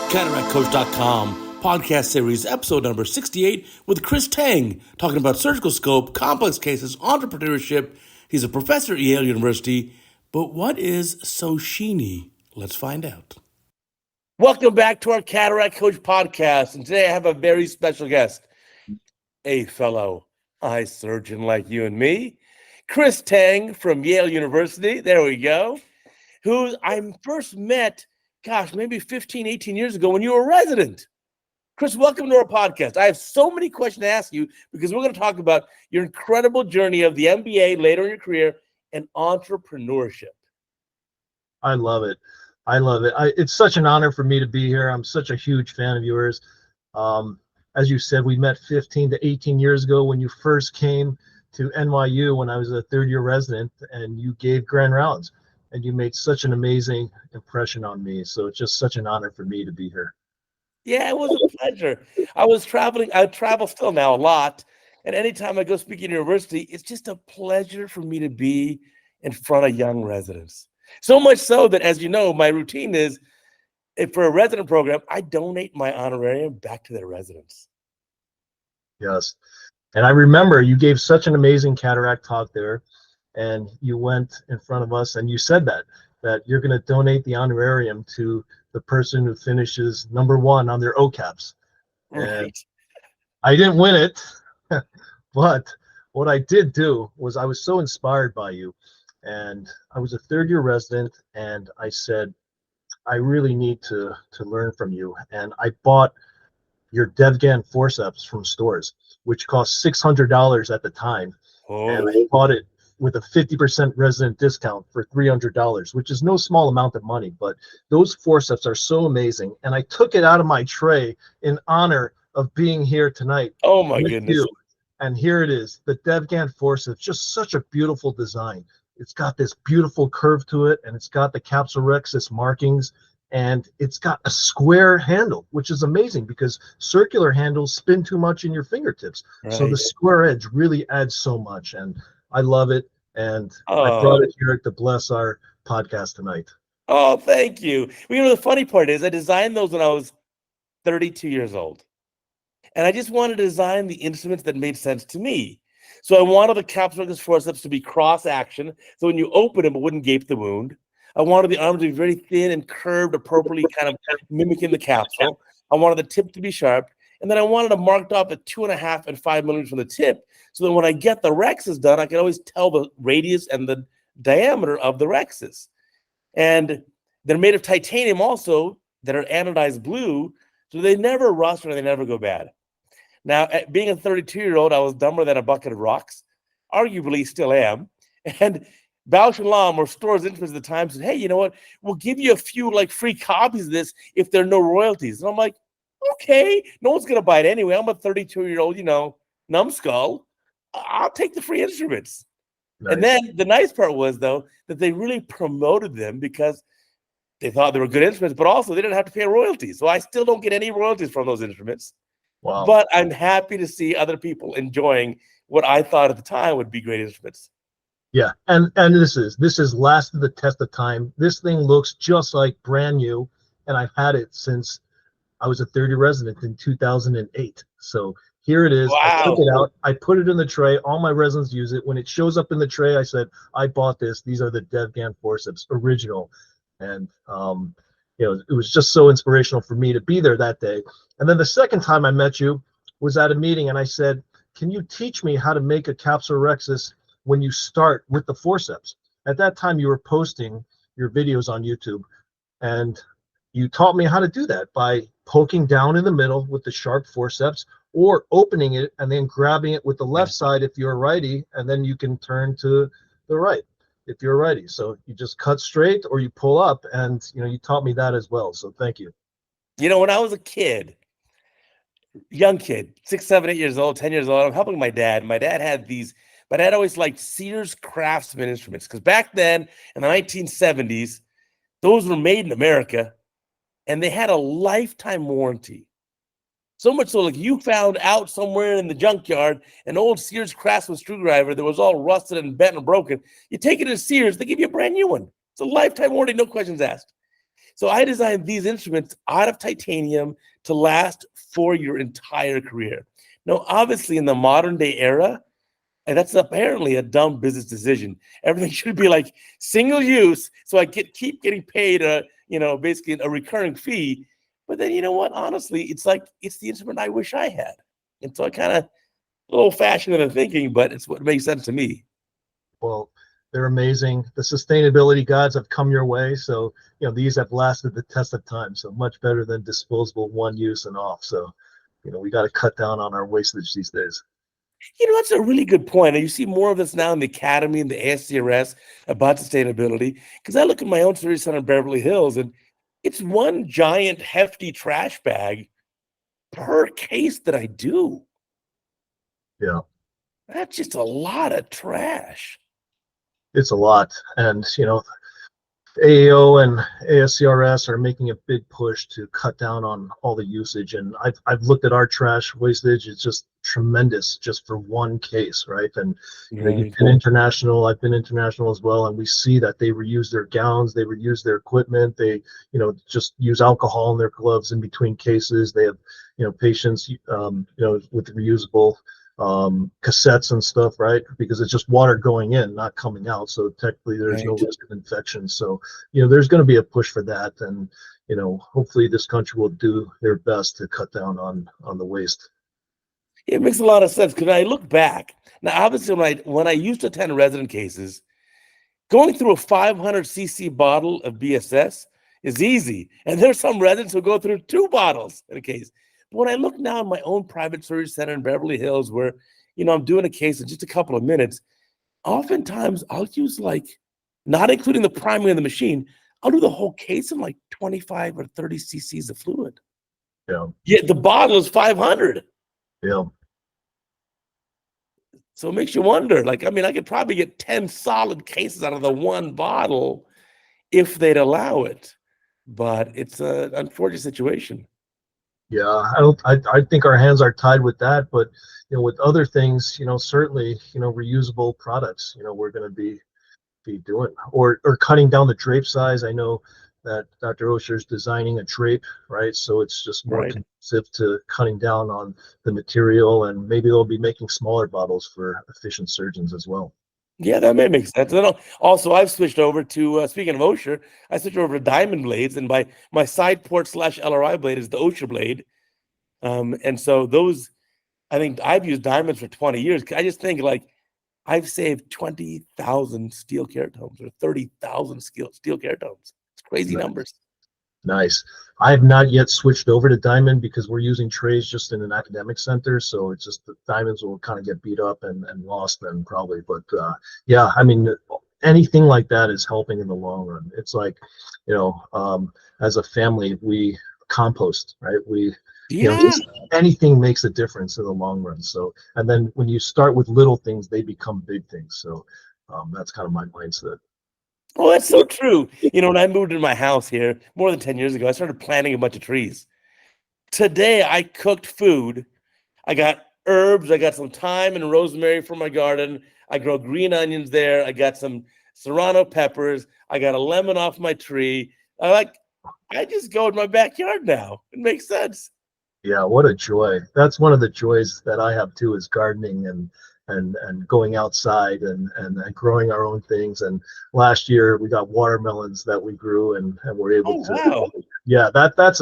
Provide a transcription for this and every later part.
CataractCoach.com, podcast series, episode number 68, with Chris Teng, talking about surgical scope, complex cases, entrepreneurship. He's a professor at Yale University. But what is so sheeny? Let's find out. Welcome back to our Cataract Coach podcast. And today I have a very special guest, a fellow eye surgeon like you and me, Chris Teng from Yale University. There we go. Who I first met, maybe 15, 18 years ago when you were a resident. Chris, welcome to our podcast. I have so many questions to ask you because we're going to talk about your incredible journey of the MBA later in your career and entrepreneurship. I love it. It's such an honor for me to be here. I'm such a huge fan of yours. As you said, we met 15 to 18 years ago when you first came to NYU when I was a third-year resident, and you gave grand rounds. And you made such an amazing impression on me. So it's just such an honor for me to be here. Yeah, it was a pleasure. I travel still now a lot. And anytime I go speak at university, it's just a pleasure for me to be in front of young residents. So much so that, as you know, my routine is, if for a resident program, I donate my honorarium back to their residents. Yes. And I remember you gave such an amazing cataract talk there. And you went in front of us and you said that you're going to donate the honorarium to the person who finishes number one on their OCAPs. Right. And I didn't win it, but what I did do was I was so inspired by you. And I was a third-year resident, and I said, I really need to learn from you. And I bought your Devgan forceps from stores, which cost $600 at the time. Oh. And I bought it with a 50% resident discount for $300, which is no small amount of money, but those forceps are so amazing. And I took it out of my tray in honor of being here tonight. Oh my goodness. You. And here it is, the Devgan forceps, just such a beautiful design. It's got this beautiful curve to it, and it's got the capsulorhexis markings, and it's got a square handle, which is amazing because circular handles spin too much in your fingertips. Right. So the square edge really adds so much, and I love it, and I brought it here to bless our podcast tonight. Oh, thank you. Well, you know, the funny part is I designed those when I was 32 years old, and I just wanted to design the instruments that made sense to me. So I wanted the capsulorhexis forceps to be cross-action, so when you open them, it wouldn't gape the wound. I wanted the arms to be very thin and curved, appropriately kind of mimicking the capsule. I wanted the tip to be sharp. And then I wanted them marked off at 2.5 and 5 millimeters from the tip, so that when I get the rexes done, I can always tell the radius and the diameter of the rexes. And they're made of titanium also that are anodized blue, so they never rust or they never go bad. Now, being a 32-year-old, I was dumber than a bucket of rocks, arguably still am. And Bausch & Lomb, or Stores Instruments at the time, said, hey, you know what? We'll give you a few free copies of this if there are no royalties. And I'm like, okay, no one's going to buy it anyway. I'm a 32-year-old, numbskull. I'll take the free instruments. Nice. And then the nice part was, though, that they really promoted them because they thought they were good instruments, but also they didn't have to pay royalties. So I still don't get any royalties from those instruments. Wow. But I'm happy to see other people enjoying what I thought at the time would be great instruments. Yeah, and this is lasted the test of time. This thing looks just like brand new, and I've had it since I was a 30 resident in 2008. So here it is. Wow. I took it out. I put it in the tray. All my residents use it. When it shows up in the tray, I said, I bought this. These are the Devgan forceps, original. And, it was just so inspirational for me to be there that day. And then the second time I met you was at a meeting, and I said, can you teach me how to make a capsulorhexis when you start with the forceps? At that time, you were posting your videos on YouTube, and you taught me how to do that by poking down in the middle with the sharp forceps, or opening it and then grabbing it with the left side if you're a righty, and then you can turn to the right if you're a righty. So you just cut straight or you pull up, and you taught me that as well. So thank you. When I was a kid, young kid, 6, 7, 8 years old, 10 years old, I'm helping my dad. My dad always liked Sears Craftsman instruments, because back then in the 1970s, those were made in America, and they had a lifetime warranty. So much so, you found out somewhere in the junkyard an old Sears Craftsman screwdriver that was all rusted and bent and broken. You take it to Sears, they give you a brand new one. It's a lifetime warranty, no questions asked. So I designed these instruments out of titanium to last for your entire career. Now, obviously, in the modern day era, and that's apparently a dumb business decision. Everything should be like single use, so I keep getting paid basically a recurring fee. But then you know what? Honestly, it's like it's the instrument I wish I had, and so I kind of old-fashioned in the thinking, but it's what makes sense to me. Well, they're amazing. The sustainability gods have come your way, so these have lasted the test of time. So much better than disposable, one use and off. So we got to cut down on our wastage these days. That's a really good point. And you see more of this now in the academy and the ASCRS about sustainability. Because I look at my own service center in Beverly Hills, and it's one giant hefty trash bag per case that I do. Yeah. That's just a lot of trash. It's a lot. And, AAO and ASCRS are making a big push to cut down on all the usage. And I've looked at our trash wastage. It's just tremendous just for one case, right? And you've been international, I've been international as well, and we see that they reuse their gowns, they reuse their equipment, they just use alcohol in their gloves in between cases. They have patients with reusable cassettes and stuff, right? Because it's just water going in, not coming out. So technically there's no risk of infection. So, there's going to be a push for that. And, hopefully this country will do their best to cut down on the waste. It makes a lot of sense because I look back. Now, obviously, when I used to attend resident cases, going through a 500cc bottle of BSS is easy. And there's some residents who go through 2 bottles in a case. But when I look now in my own private surgery center in Beverly Hills, where, I'm doing a case in just a couple of minutes, oftentimes I'll use not including the primary of the machine, I'll do the whole case in 25 or 30 cc's of fluid. Yeah. Yet the bottle is 500. Yeah. So it makes you wonder, I could probably get 10 solid cases out of the one bottle if they'd allow it. But it's an unfortunate situation. Yeah, I think our hands are tied with that, but with other things, certainly, reusable products, we're going to be doing, or cutting down the drape size. I know that Dr. Osher is designing a drape, right? So it's just more conducive to cutting down on the material, and maybe they'll be making smaller bottles for efficient surgeons as well. Yeah, that may make sense. And also, I've switched over to, speaking of Osher, I switched over to diamond blades, and my side port / LRI blade is the Osher blade. And so those, I think I've used diamonds for 20 years. I just think I've saved 20,000 steel keratones or 30,000 steel keratones. It's crazy numbers. Nice. I have not yet switched over to diamond because we're using trays just in an academic center. So it's just the diamonds will kind of get beat up and lost then probably. But yeah, I mean, anything like that is helping in the long run. It's like, as a family, we compost, right? Anything makes a difference in the long run. So, and then when you start with little things, they become big things. So that's kind of my mindset. Oh, that's so true. When I moved into my house here more than 10 years ago, I started planting a bunch of trees. Today, I cooked food. I got herbs. I got some thyme and rosemary from my garden. I grow green onions there. I got some serrano peppers. I got a lemon off my tree. I just go in my backyard now. It makes sense. Yeah, what a joy. That's one of the joys that I have too, is gardening and going outside and growing our own things. And last year we got watermelons that we grew and we're able to. Wow. Yeah, that's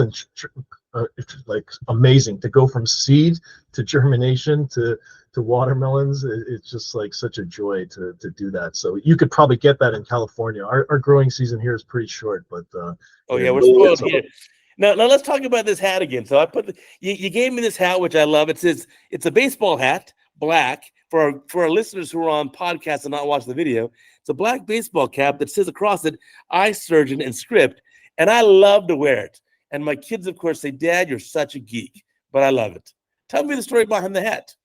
amazing to go from seed to germination to watermelons. It's just such a joy to do that. So you could probably get that in California. Our growing season here is pretty short, but we're spoiled here. Now let's talk about this hat again. So I you gave me this hat, which I love. It's a baseball hat, black. For our listeners who are on podcasts and not watch the video, it's a black baseball cap that says across it, "Eye Surgeon" in script, and I love to wear it. And my kids, of course, say, "Dad, you're such a geek," but I love it. Tell me the story behind the hat.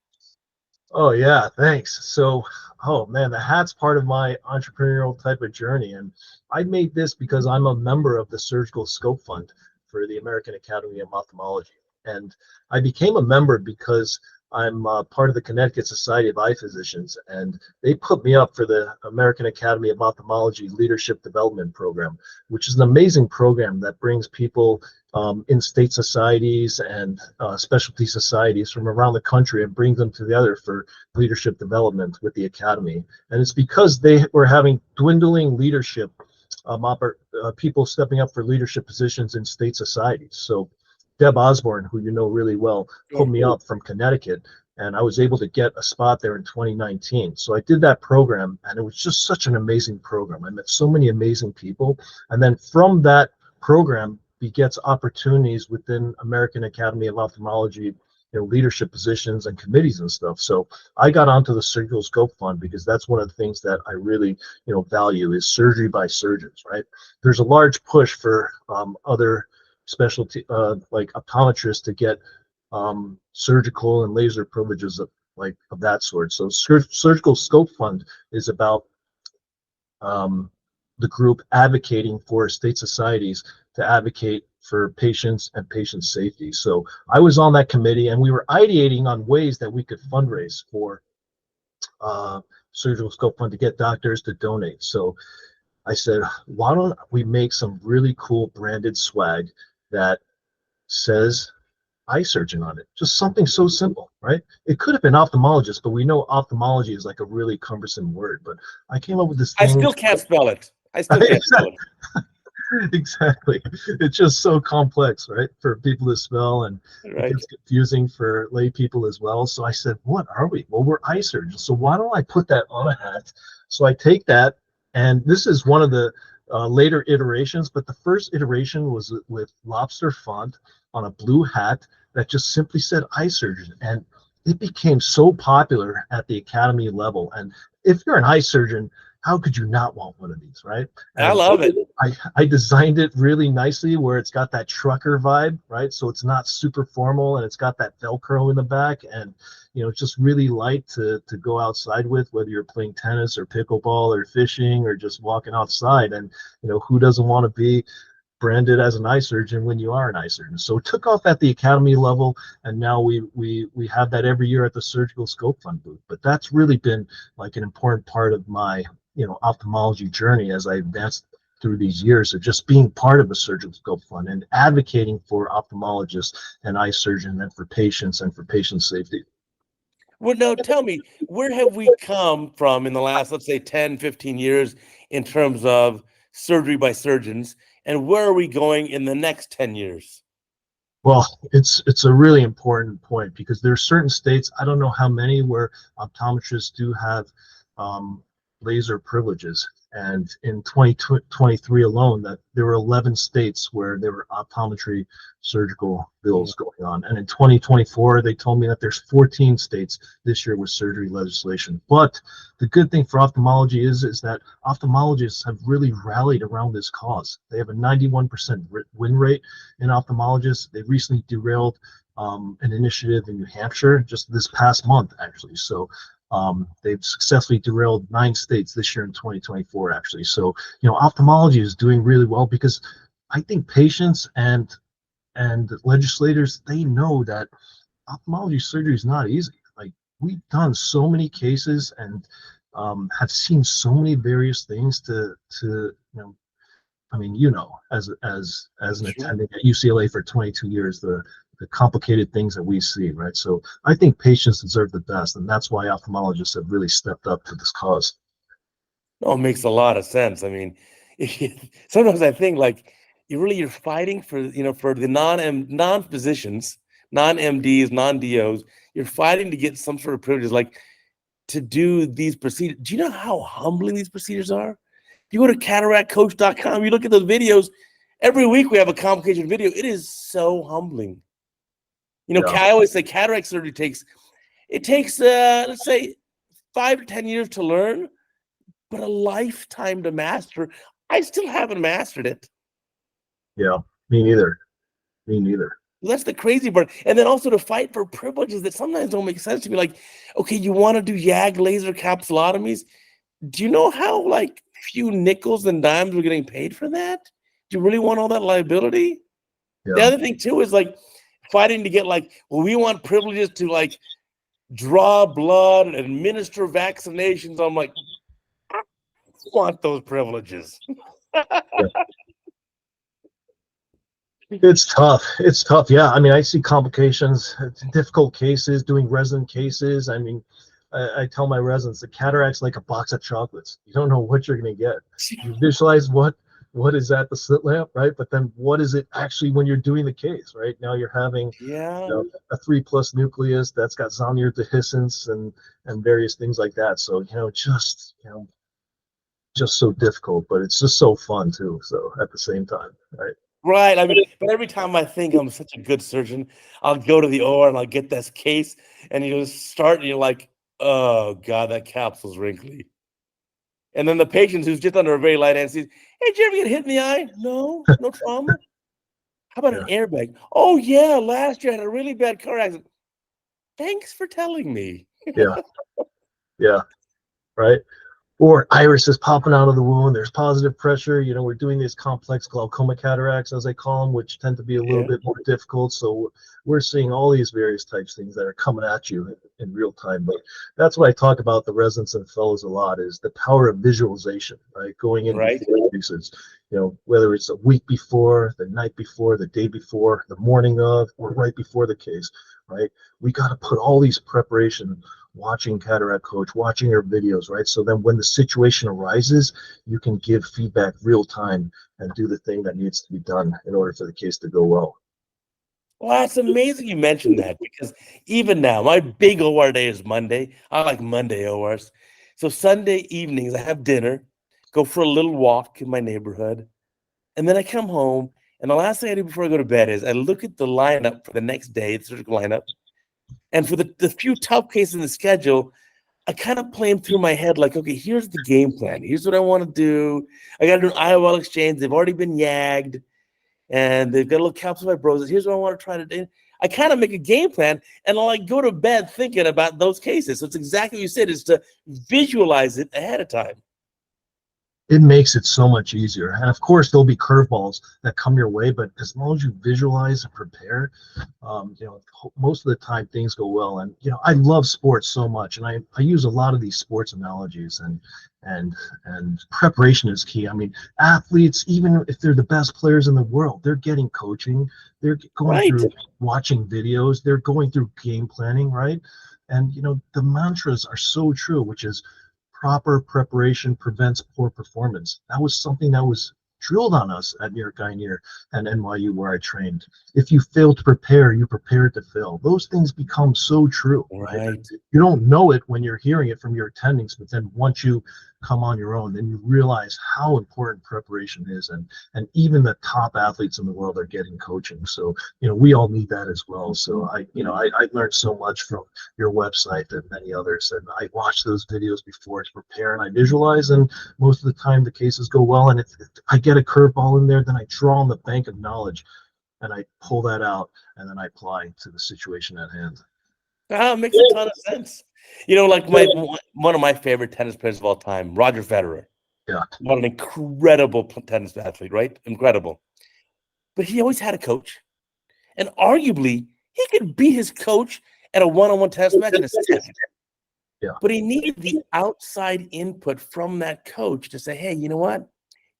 Oh yeah, thanks. So, oh man, the hat's part of my entrepreneurial type of journey, and I made this because I'm a member of the Surgical Scope Fund for the American Academy of Ophthalmology, and I became a member because I'm part of the Connecticut Society of Eye Physicians, and they put me up for the American Academy of Ophthalmology Leadership Development Program, which is an amazing program that brings people in state societies and specialty societies from around the country and brings them together for leadership development with the Academy. And it's because they were having dwindling leadership, people stepping up for leadership positions in state societies. So Deb Osborne, who you know really well, pulled me up from Connecticut, and I was able to get a spot there in 2019. So I did that program, and it was just such an amazing program. I met so many amazing people, and then from that program begets opportunities within American Academy of Ophthalmology, leadership positions and committees and stuff. So I got onto the Surgical Scope Fund because that's one of the things that I really, value is surgery by surgeons, right? There's a large push for other specialty like optometrists to get surgical and laser privileges of that sort. So Surgical Scope Fund is about the group advocating for state societies to advocate for patients and patient safety. So I was on that committee, and we were ideating on ways that we could fundraise for Surgical Scope Fund to get doctors to donate. So I said, why don't we make some really cool branded swag that says eye surgeon on it? Just something so simple, right? It could have been ophthalmologist, but we know ophthalmology is like a really cumbersome word. But I came up with this thing. I still can't spell it. I still can't spell it. Exactly. It's just so complex, right, for people to spell, and Right. it gets confusing for lay people as well. So I said, what are we? Well, we're eye surgeons. So why don't I put that on a hat? So I take that, and this is one of the later iterations, but the first iteration was with lobster font on a blue hat that just simply said eye surgeon, and it became so popular at the academy level. And if you're an eye surgeon, how could you not want one of these, right? And I love it. I designed it really nicely where it's got that trucker vibe, right? So it's not super formal, and it's got that Velcro in the back, and it's just really light to go outside with, whether you're playing tennis or pickleball or fishing or just walking outside. And who doesn't want to be branded as an eye surgeon when you are an eye surgeon? So it took off at the academy level, and now we have that every year at the Surgical Scope Fund booth. But that's really been like an important part of my ophthalmology journey as I advanced through these years of just being part of the Surgical Scope Fund and advocating for ophthalmologists and eye surgeons and for patients and for patient safety. Well, now tell me, where have we come from in the last, let's say, 10, 15 years in terms of surgery by surgeons, and where are we going in the next 10 years? Well, it's a really important point, because there are certain states, I don't know how many, where optometrists do have laser privileges. And in 2023 alone, that there were 11 states where there were optometry surgical bills going on. And in 2024, they told me that there's 14 states this year with surgery legislation. But the good thing for ophthalmology is that ophthalmologists have really rallied around this cause. They have a 91% win rate in ophthalmologists. They recently derailed an initiative in New Hampshire just this past month, actually. So they've successfully derailed 9 states this year in 2024, actually. So, ophthalmology is doing really well, because I think patients and legislators, they know that ophthalmology surgery is not easy. Like, we've done so many cases and have seen so many various things to I mean, as an attending at UCLA for 22 years, the complicated things that we see, right? So I think patients deserve the best, and that's why ophthalmologists have really stepped up to this cause. Oh, it makes a lot of sense. I mean, sometimes I think like you're fighting for for the non-physicians, non-MDs, non-DOs. You're fighting to get some sort of privileges, like to do these procedures. Do you know how humbling these procedures are? If you go to CataractCoach.com, you look at those videos. Every week we have a complication video. It is so humbling. Yeah. I always say cataract surgery takes let's say 5 to 10 years to learn, but a lifetime to master. I still haven't mastered it. Yeah, me neither. Me neither. That's the crazy part. And then also to fight for privileges that sometimes don't make sense to me. Like, okay, you want to do YAG laser capsulotomies. Do you know how like few nickels and dimes we're getting paid for that? Do you really want all that liability? Yeah. The other thing too is like fighting to get like, well, we want privileges to like draw blood and administer vaccinations. I'm like, I want those privileges. It's tough. It's tough. Yeah. I mean, I see complications, difficult cases, doing resident cases. I mean, I tell my residents the cataract's like a box of chocolates. You don't know what you're going to get. You visualize what is at the slit lamp, right? But then what is it actually when you're doing the case, right? Now you're having a 3+ nucleus that's got zonular dehiscence and various things like that. So, just so difficult, but it's just so fun too. So at the same time, right? Right. I mean, but every time I think I'm such a good surgeon, I'll go to the OR and I'll get this case, and you start, and you're like, oh God, that capsule's wrinkly. And then the patient who's just under a very light anesthesia, hey, did you ever get hit in the eye? No trauma. How about an airbag? Oh yeah, last year I had a really bad car accident. Thanks for telling me. Yeah, right. Or iris is popping out of the wound. There's positive pressure. We're doing these complex glaucoma cataracts, as I call them, which tend to be a little bit more difficult. So we're seeing all these various types of things that are coming at you in real time. But that's what I talk about the residents and fellows a lot, is the power of visualization, right? Going in before cases, whether it's a week before, the night before, the day before, the morning of, or right before the case, right? We got to put all these preparation, watching Cataract Coach, watching your videos, right? So then when the situation arises, you can give feedback real time and do the thing that needs to be done in order for the case to go well. Well, that's amazing you mentioned that, because even now, my big OR day is Monday. I like Monday ORs. So Sunday evenings, I have dinner, go for a little walk in my neighborhood, and then I come home, and the last thing I do before I go to bed is I look at the lineup for the next day, the surgical lineup. And for the few tough cases in the schedule, I kind of play them through my head like, okay, here's the game plan. Here's what I want to do. I got to do an IOL exchange. They've already been yagged, and they've got a little capsule fibrosis. Here's what I want to try to do. I kind of make a game plan, and I'll go to bed thinking about those cases. So it's exactly what you said, is to visualize it ahead of time. It makes it so much easier. And of course, there'll be curveballs that come your way, but as long as you visualize and prepare, most of the time things go well. And, I love sports so much, and I use a lot of these sports analogies, and preparation is key. I mean, athletes, even if they're the best players in the world, they're getting coaching, they're going through watching videos, they're going through game planning, right? And, the mantras are so true, which is, proper preparation prevents poor performance. That was something that was drilled on us at New York Guy Near and NYU, where I trained. If you fail to prepare, you prepare to fail. Those things become so true, right? You don't know it when you're hearing it from your attendings, but then once you come on your own, then you realize how important preparation is. And even the top athletes in the world are getting coaching. So, we all need that as well. So I learned so much from your website and many others. And I watch those videos before to prepare, and I visualize, and most of the time the cases go well. And if I get a curveball in there, then I draw on the bank of knowledge and I pull that out, and then I apply to the situation at hand. It makes a ton of sense. Like one of my favorite tennis players of all time, Roger Federer. Yeah. What an incredible tennis athlete, right? Incredible. But he always had a coach. And arguably, he could beat his coach at a one-on-one tennis match in a second. Yeah. But he needed the outside input from that coach to say, hey, you know what?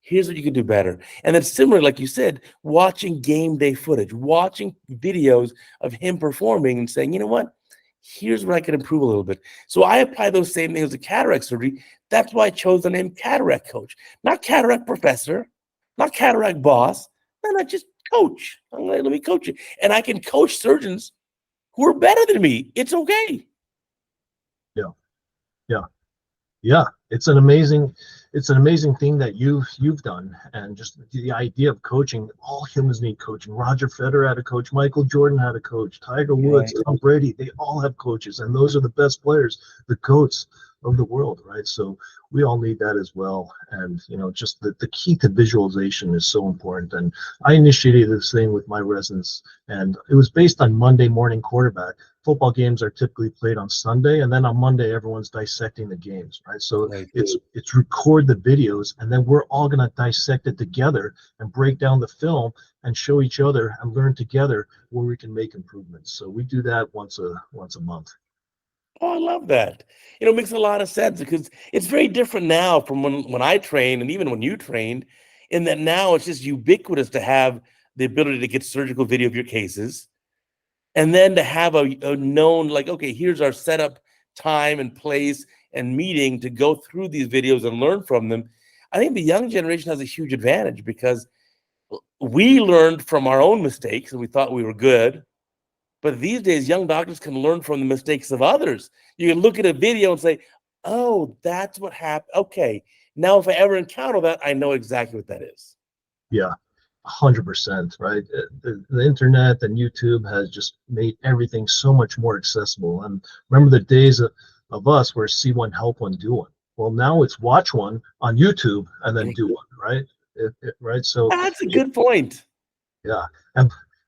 Here's what you can do better. And then similar, like you said, watching game day footage, watching videos of him performing and saying, you know what? Here's where I can improve a little bit. So I apply those same things to cataract surgery. That's why I chose the name Cataract Coach, not Cataract Professor, not Cataract Boss. No, not just coach. Let me coach you. And I can coach surgeons who are better than me. It's okay. Yeah. It's an amazing thing that you've done. And just the idea of coaching, all humans need coaching. Roger Federer had a coach, Michael Jordan had a coach, Tiger Woods, Tom Brady, they all have coaches, and those are the best players, the GOATs of the world, right? So we all need that as well. And just the key to visualization is so important. And I initiated this thing with my residents, and it was based on Monday morning quarterback. Football games are typically played on Sunday, and then on Monday everyone's dissecting the games, right? So it's record the videos, and then we're all going to dissect it together and break down the film and show each other and learn together where we can make improvements. So we do that once a month. Oh, I love that. It makes a lot of sense because it's very different now from when I trained and even when you trained, in that now it's just ubiquitous to have the ability to get surgical video of your cases and then to have a known, like, okay, here's our setup time and place and meeting to go through these videos and learn from them. I think the young generation has a huge advantage because we learned from our own mistakes and we thought we were good. But these days, young doctors can learn from the mistakes of others. You can look at a video and say, oh, that's what happened. Okay, now if I ever encounter that, I know exactly what that is. Yeah, 100%, right? The internet and YouTube has just made everything so much more accessible. And remember the days of us where see one, help one, do one. Well, now it's watch one on YouTube and then do one, right? Right. So That's a good point. yeah.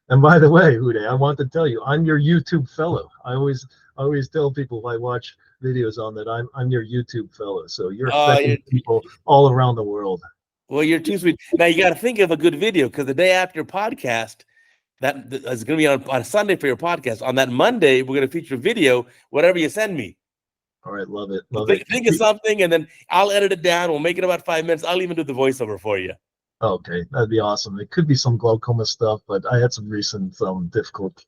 And by the way, Uday, I want to tell you, I'm your YouTube fellow. I always tell people I watch videos on that I'm your YouTube fellow. So you're affecting people all around the world. Well, you're too sweet. Now you got to think of a good video because the day after your podcast, that is going to be on Sunday for your podcast. On that Monday, we're going to feature a video, whatever you send me. All right, love it, Think of something, and then I'll edit it down. We'll make it about 5 minutes. I'll even do the voiceover for you. Okay, that'd be awesome. It could be some glaucoma stuff, but I had some recent difficult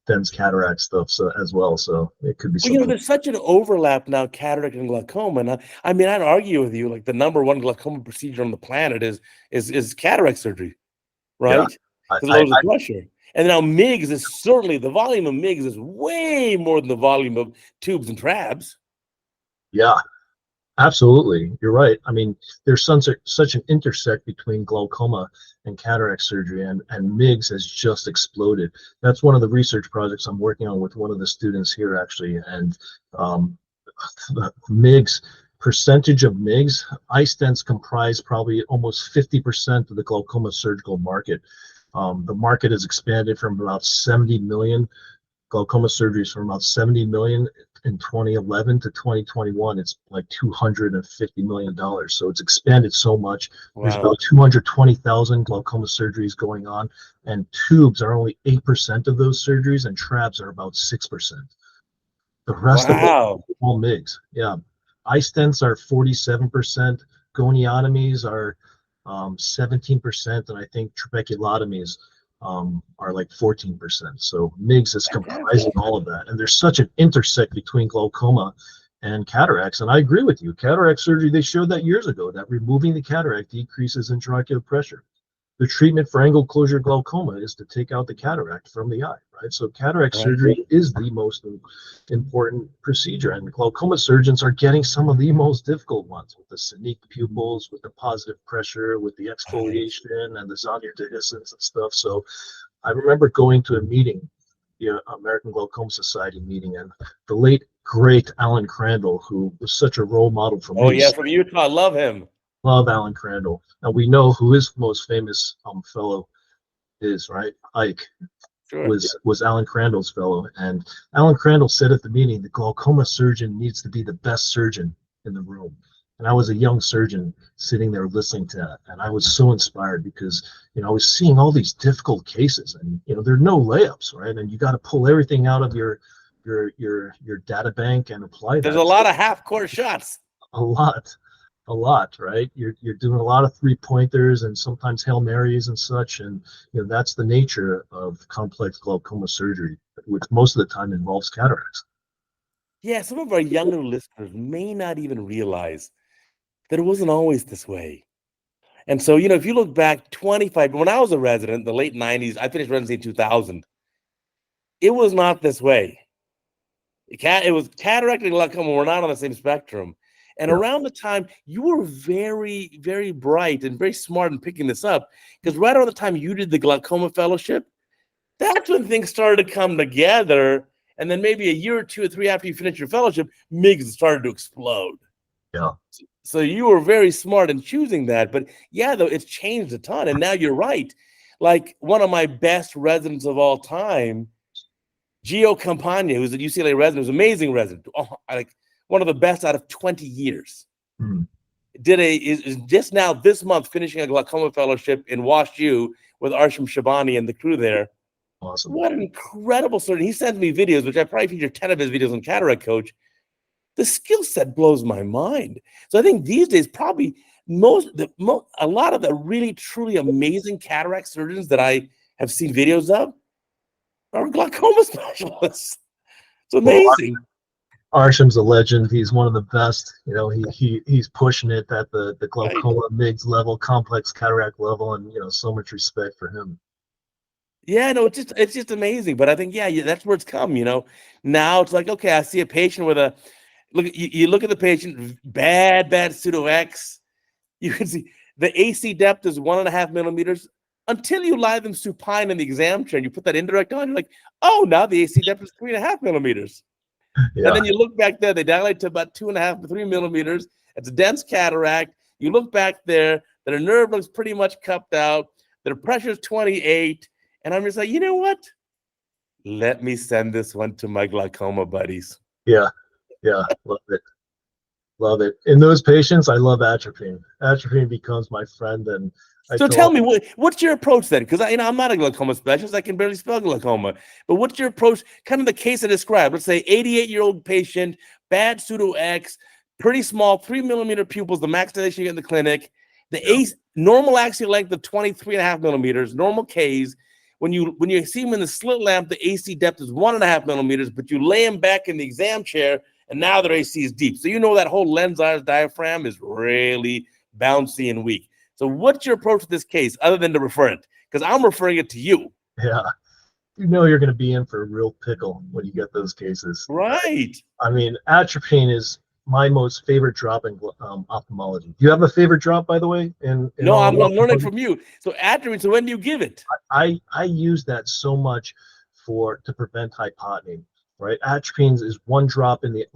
dense cataract stuff as well, so it could be something. There's such an overlap now, cataract and glaucoma. And I mean, I'd argue with you, like the number one glaucoma procedure on the planet is cataract surgery, right? Because it lowers the pressure. And now MIGS is certainly, the volume of MIGS is way more than the volume of tubes and trabs. Yeah, absolutely. You're right. I mean, there's such an intersect between glaucoma and cataract surgery, and MIGS has just exploded. That's one of the research projects I'm working on with one of the students here, actually. And the MIGS, percentage of MIGS, eye stents comprise probably almost 50% of the glaucoma surgical market. The market has expanded from about 70 million glaucoma surgeries from about 70 million in 2011 to 2021. It's like $250 million. So it's expanded so much. Wow. There's about 220,000 glaucoma surgeries going on, and tubes are only 8% of those surgeries, and trabs are about 6%. The rest of it all MIGS. Yeah. Eye stents are 47%. Goniotomies are 17%, and I think trabeculotomies are like 14%. So MIGS is comprising all of that. And there's such an intersect between glaucoma and cataracts. And I agree with you. Cataract surgery, they showed that years ago, that removing the cataract decreases intraocular pressure. The treatment for angle closure glaucoma is to take out the cataract from the eye, right? So cataract surgery is the most important procedure, and glaucoma surgeons are getting some of the most difficult ones with the scenic pupils, with the positive pressure, with the exfoliation and the zonular dehiscence and stuff. So I remember going to a meeting, the American Glaucoma Society meeting, and the late, great Alan Crandall, who was such a role model for me. Oh, yeah, from Utah. Love him. Love Alan Crandall. Now we know who his most famous fellow is, right? Ike was Alan Crandall's fellow, and Alan Crandall said at the meeting, the glaucoma surgeon needs to be the best surgeon in the room. And I was a young surgeon sitting there listening to that, and I was so inspired because I was seeing all these difficult cases, and there are no layups, right? And you got to pull everything out of your data bank and apply that. There's a lot of half-court shots. A lot, right? You're doing a lot of 3-pointers and sometimes Hail Marys and such, and that's the nature of complex glaucoma surgery, which most of the time involves cataracts. Yeah, some of our younger listeners may not even realize that it wasn't always this way. And so, if you look back 25, when I was a resident, the late 90s, I finished residency in 2000. It was not this way. It was cataract and glaucoma were not on the same spectrum. And around the time, you were very, very bright and very smart in picking this up, because right around the time you did the glaucoma fellowship, that's when things started to come together. And then maybe a year or 2 or 3 after you finished your fellowship, MIGS started to explode. Yeah. So you were very smart in choosing that. But yeah, though, it's changed a ton. And now you're right. Like one of my best residents of all time, Gio Campagna, who's a UCLA resident, who's an amazing resident. One of the best out of 20 years. Is just now this month finishing a glaucoma fellowship in Wash U with Arsham Shabani and the crew there. Awesome. What an incredible surgeon. He sends me videos, which I probably feature 10 of his videos on Cataract Coach. The skill set blows my mind. So I think these days, probably a lot of the really, truly amazing cataract surgeons that I have seen videos of are glaucoma specialists. It's amazing. Arsham's a legend. He's one of the best. You know, he's pushing it at the glaucoma MIGS level, complex cataract level, and so much respect for him. Yeah, no, it's just amazing. But I think that's where it's come. Now it's like, okay, I see a patient with a you look at the patient, bad pseudox. You can see the AC depth is 1.5 millimeters until you lie them supine in the exam chair and you put that indirect on. You're like, oh, now the AC depth is 3.5 millimeters. Yeah. And then you look back there, they dilate to about 2.5 to 3 millimeters. It's a dense cataract. You look back there, their nerve looks pretty much cupped out. Their pressure is 28. And I'm just like, you know what? Let me send this one to my glaucoma buddies. Yeah. Love it. Love it. In those patients, I love atropine. Atropine becomes my friend. And so tell me, what's your approach then? Because I'm not a glaucoma specialist. I can barely spell glaucoma. But what's your approach? Kind of the case I described. Let's say 88-year-old patient, bad pseudo-X, pretty small, 3 millimeter pupils, the max dilation you get in the clinic. The normal axial length of 23.5 millimeters, normal Ks. When you see them in the slit lamp, the AC depth is 1.5 millimeters, but you lay them back in the exam chair, and now their AC is deep. So that whole lens iris diaphragm is really bouncy and weak. So what's your approach to this case other than to refer it? Because I'm referring it to you. Yeah. You're going to be in for a real pickle when you get those cases. Right. I mean, atropine is my most favorite drop in ophthalmology. Do you have a favorite drop, by the way? No, I'm learning from you. So atropine, so when do you give it? I use that so much to prevent hypotony, right? Atropine is one drop in the,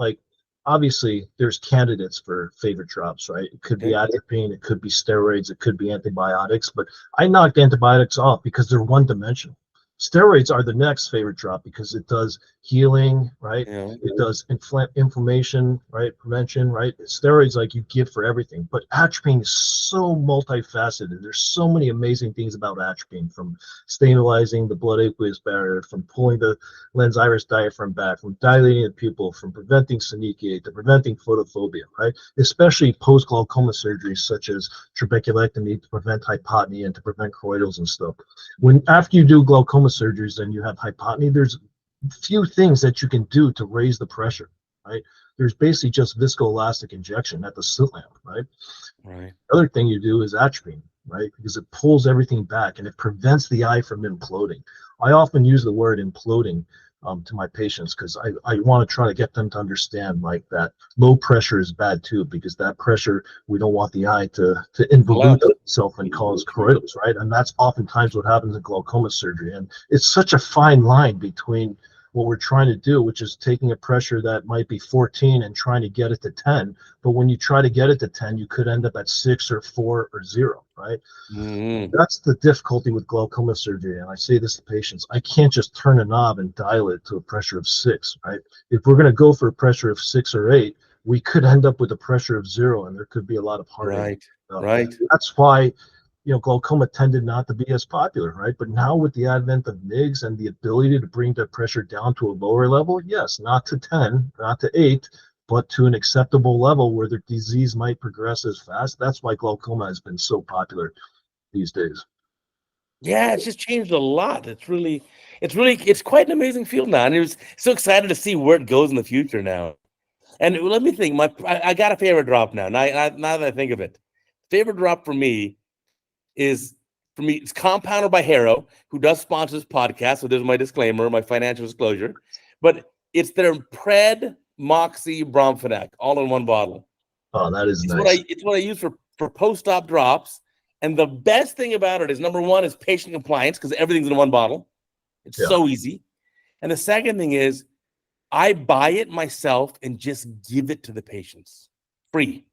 obviously there's candidates for favorite drops, right? It could be atropine, it could be steroids, it could be antibiotics, but I knocked antibiotics off because they're one-dimensional. Steroids are the next favorite drop because it does healing, right? Yeah. It does inflammation, right? Prevention, right? Steroids you give for everything, but atropine is so multifaceted. There's so many amazing things about atropine, from stabilizing the blood aqueous barrier, from pulling the lens iris diaphragm back, from dilating the pupil, from preventing synechiae to preventing photophobia, right? Especially post-glaucoma surgeries such as trabeculectomy to prevent hypotony and to prevent choroidals and stuff. After you do glaucoma surgeries and you have hypotony, there's few things that you can do to raise the pressure, right? There's basically just viscoelastic injection at the slit lamp, right? Right. The other thing you do is atropine, right? Because it pulls everything back and it prevents the eye from imploding. I often use the word imploding to my patients because I want to try to get them to understand that low pressure is bad too, because that pressure, we don't want the eye to involute itself and cause choroidals, right? And that's oftentimes what happens in glaucoma surgery. And it's such a fine line between what we're trying to do, which is taking a pressure that might be 14 and trying to get it to 10. But when you try to get it to 10, you could end up at 6 or 4 or 0, right? Mm-hmm. That's the difficulty with glaucoma surgery. And I say this to patients, I can't just turn a knob and dial it to a pressure of 6, right? If we're going to go for a pressure of 6 or 8, we could end up with a pressure of 0, and there could be a lot of heartache. Right. That's why glaucoma tended not to be as popular, right? But now with the advent of MIGS and the ability to bring the pressure down to a lower level, yes, not to 10, not to 8, but to an acceptable level where the disease might progress as fast. That's why glaucoma has been so popular these days. Yeah, it's just changed a lot. It's quite an amazing field now. And it was so excited to see where it goes in the future now. And let me think, I got a favorite drop now. Now that I think of it, favorite drop for me is, it's compounded by Harrow, who does sponsor this podcast. So there's my disclaimer, my financial disclosure. But it's their Pred Moxie Bromphenic, all in one bottle. Oh, that is nice. It's what I use for post-op drops. And the best thing about it is, number one, is patient compliance, because everything's in one bottle. It's so easy. And the second thing is, I buy it myself and just give it to the patients free.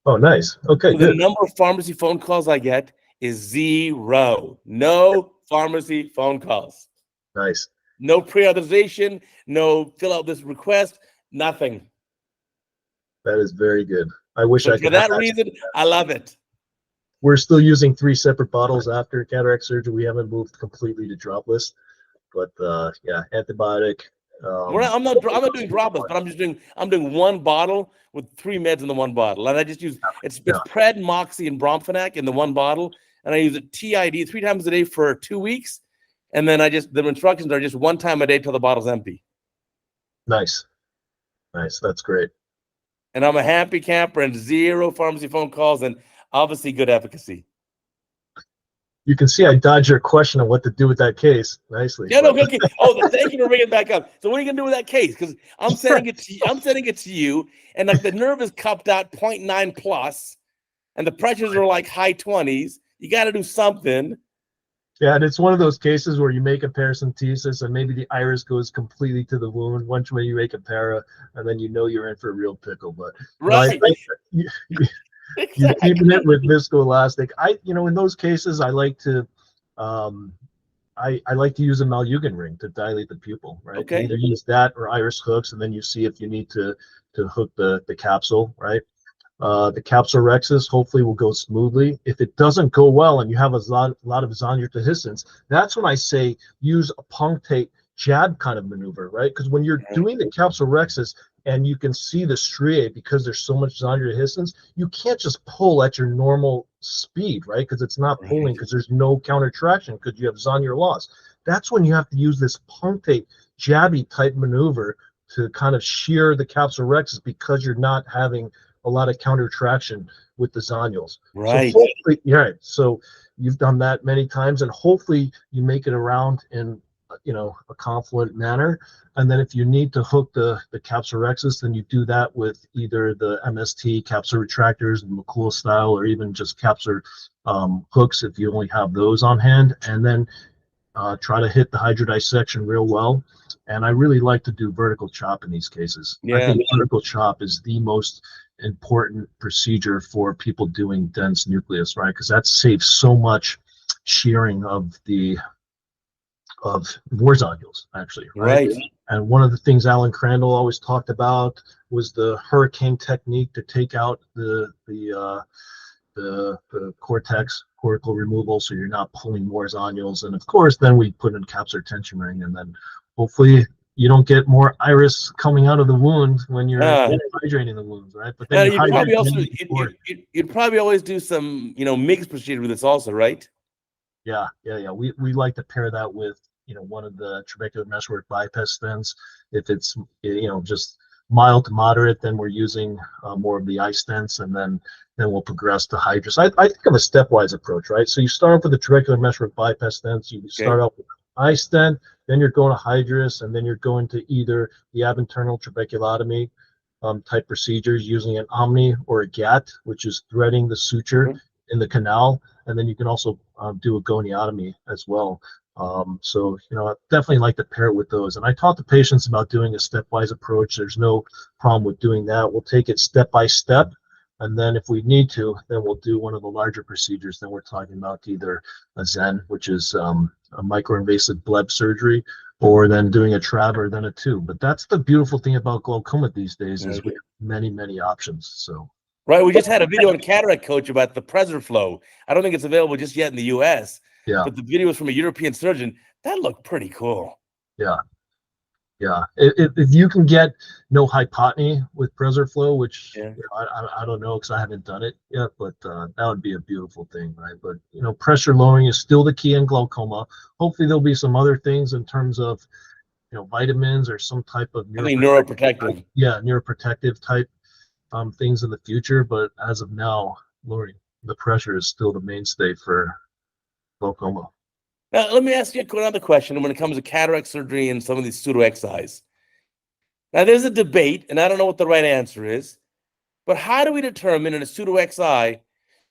Oh, nice. Okay, so the number of pharmacy phone calls I get is 0. No pharmacy phone calls. Nice. No pre-authorization, no fill out this request, nothing. That is very good. I wish I could. For that reason, I love it. We're still using 3 separate bottles after cataract surgery. We haven't moved completely to dropless. But yeah, antibiotic. I'm not doing droplets, but I'm doing one bottle with 3 meds in the one bottle, and I just use it's Pred, Moxie, and Bromphanac in the one bottle, and I use it TID 3 times a day for 2 weeks, and then the instructions are just 1 time a day till the bottle's empty. Nice, that's great. And I'm a happy camper and 0 pharmacy phone calls and obviously good efficacy. You can see I dodged your question on what to do with that case nicely. Yeah, no, okay. Oh, thank you for bringing it back up. So what are you gonna do with that case? Because I'm sending it to you, and like the nerve is cupped out 0.9 plus, and the pressures are like high 20s. You got to do something. Yeah, and it's one of those cases where you make a paracentesis, and maybe the iris goes completely to the wound. Once when you make a para, and then you know you're in for a real pickle. But right. You're keeping it with viscoelastic. In those cases, I like to, I like to use a Malyugin ring to dilate the pupil. Right. Okay. Either use that or iris hooks, and then you see if you need to hook the capsule. Right. The capsulorhexis hopefully will go smoothly. If it doesn't go well and you have a lot of zonular dehiscence, that's when I say use a punctate jab kind of maneuver, right? Because when you're doing the capsulorhexis and you can see the striae because there's so much zonular dehiscence, you can't just pull at your normal speed, right? Because it's not pulling because there's no counter traction because you have zonular loss. That's when you have to use this punctate jabby type maneuver to kind of shear the capsulorhexis because you're not having a lot of counter traction with the zonules. Right. So hopefully, so you've done that many times, and hopefully you make it around in a confluent manner. And then if you need to hook the capsulorhexis, then you do that with either the MST capsular retractors, the McCool style, or even just capsular hooks if you only have those on hand. And then try to hit the hydrodissection real well. And I really like to do vertical chop in these cases. Yeah. I think vertical chop is the most important procedure for people doing dense nucleus, right? Because that saves so much shearing of more zonules, actually, right? And one of the things Alan Crandall always talked about was the hurricane technique to take out the cortex, cortical removal, so you're not pulling more zonules. And of course, then we put in capsular tension ring, and then hopefully you don't get more iris coming out of the wound when you're hydrating the wounds, right? But then you'd probably always do some, mixed procedure with this also, right? Yeah. We like to pair that with, one of the trabecular meshwork bypass stents. If it's, just mild to moderate, then we're using more of the eye stents, and then we'll progress to hydrous. I think of a stepwise approach, right? So you start off with the trabecular meshwork bypass stents. You start off with eye stent, then you're going to hydrous, and then you're going to either the ab internal trabeculotomy type procedures using an omni or a GAT, which is threading the suture in the canal, and then you can also do a goniotomy as well. So I definitely like to pair it with those. And I taught the patients about doing a stepwise approach. There's no problem with doing that. We'll take it step by step, and then if we need to, then we'll do one of the larger procedures. Then we're talking about either a Zen, which is a microinvasive bleb surgery, or then doing a trab or then a tube. But that's the beautiful thing about glaucoma these days is we have many options. So we just had a video on CataractCoach about the PreserFlow. I don't think it's available just yet in the US. Yeah. But the video was from a European surgeon. That looked pretty cool. Yeah. If you can get no hypotony with PreserFlow, which I don't know because I haven't done it yet, but that would be a beautiful thing, right? But pressure lowering is still the key in glaucoma. Hopefully there'll be some other things in terms of vitamins or some type of neuroprotective. Neuroprotective type things in the future. But as of now, lowering the pressure is still the mainstay for glaucoma. Now, let me ask you another question when it comes to cataract surgery and some of these pseudo-XIs. Now, there's a debate, and I don't know what the right answer is, but how do we determine in a pseudo-XI,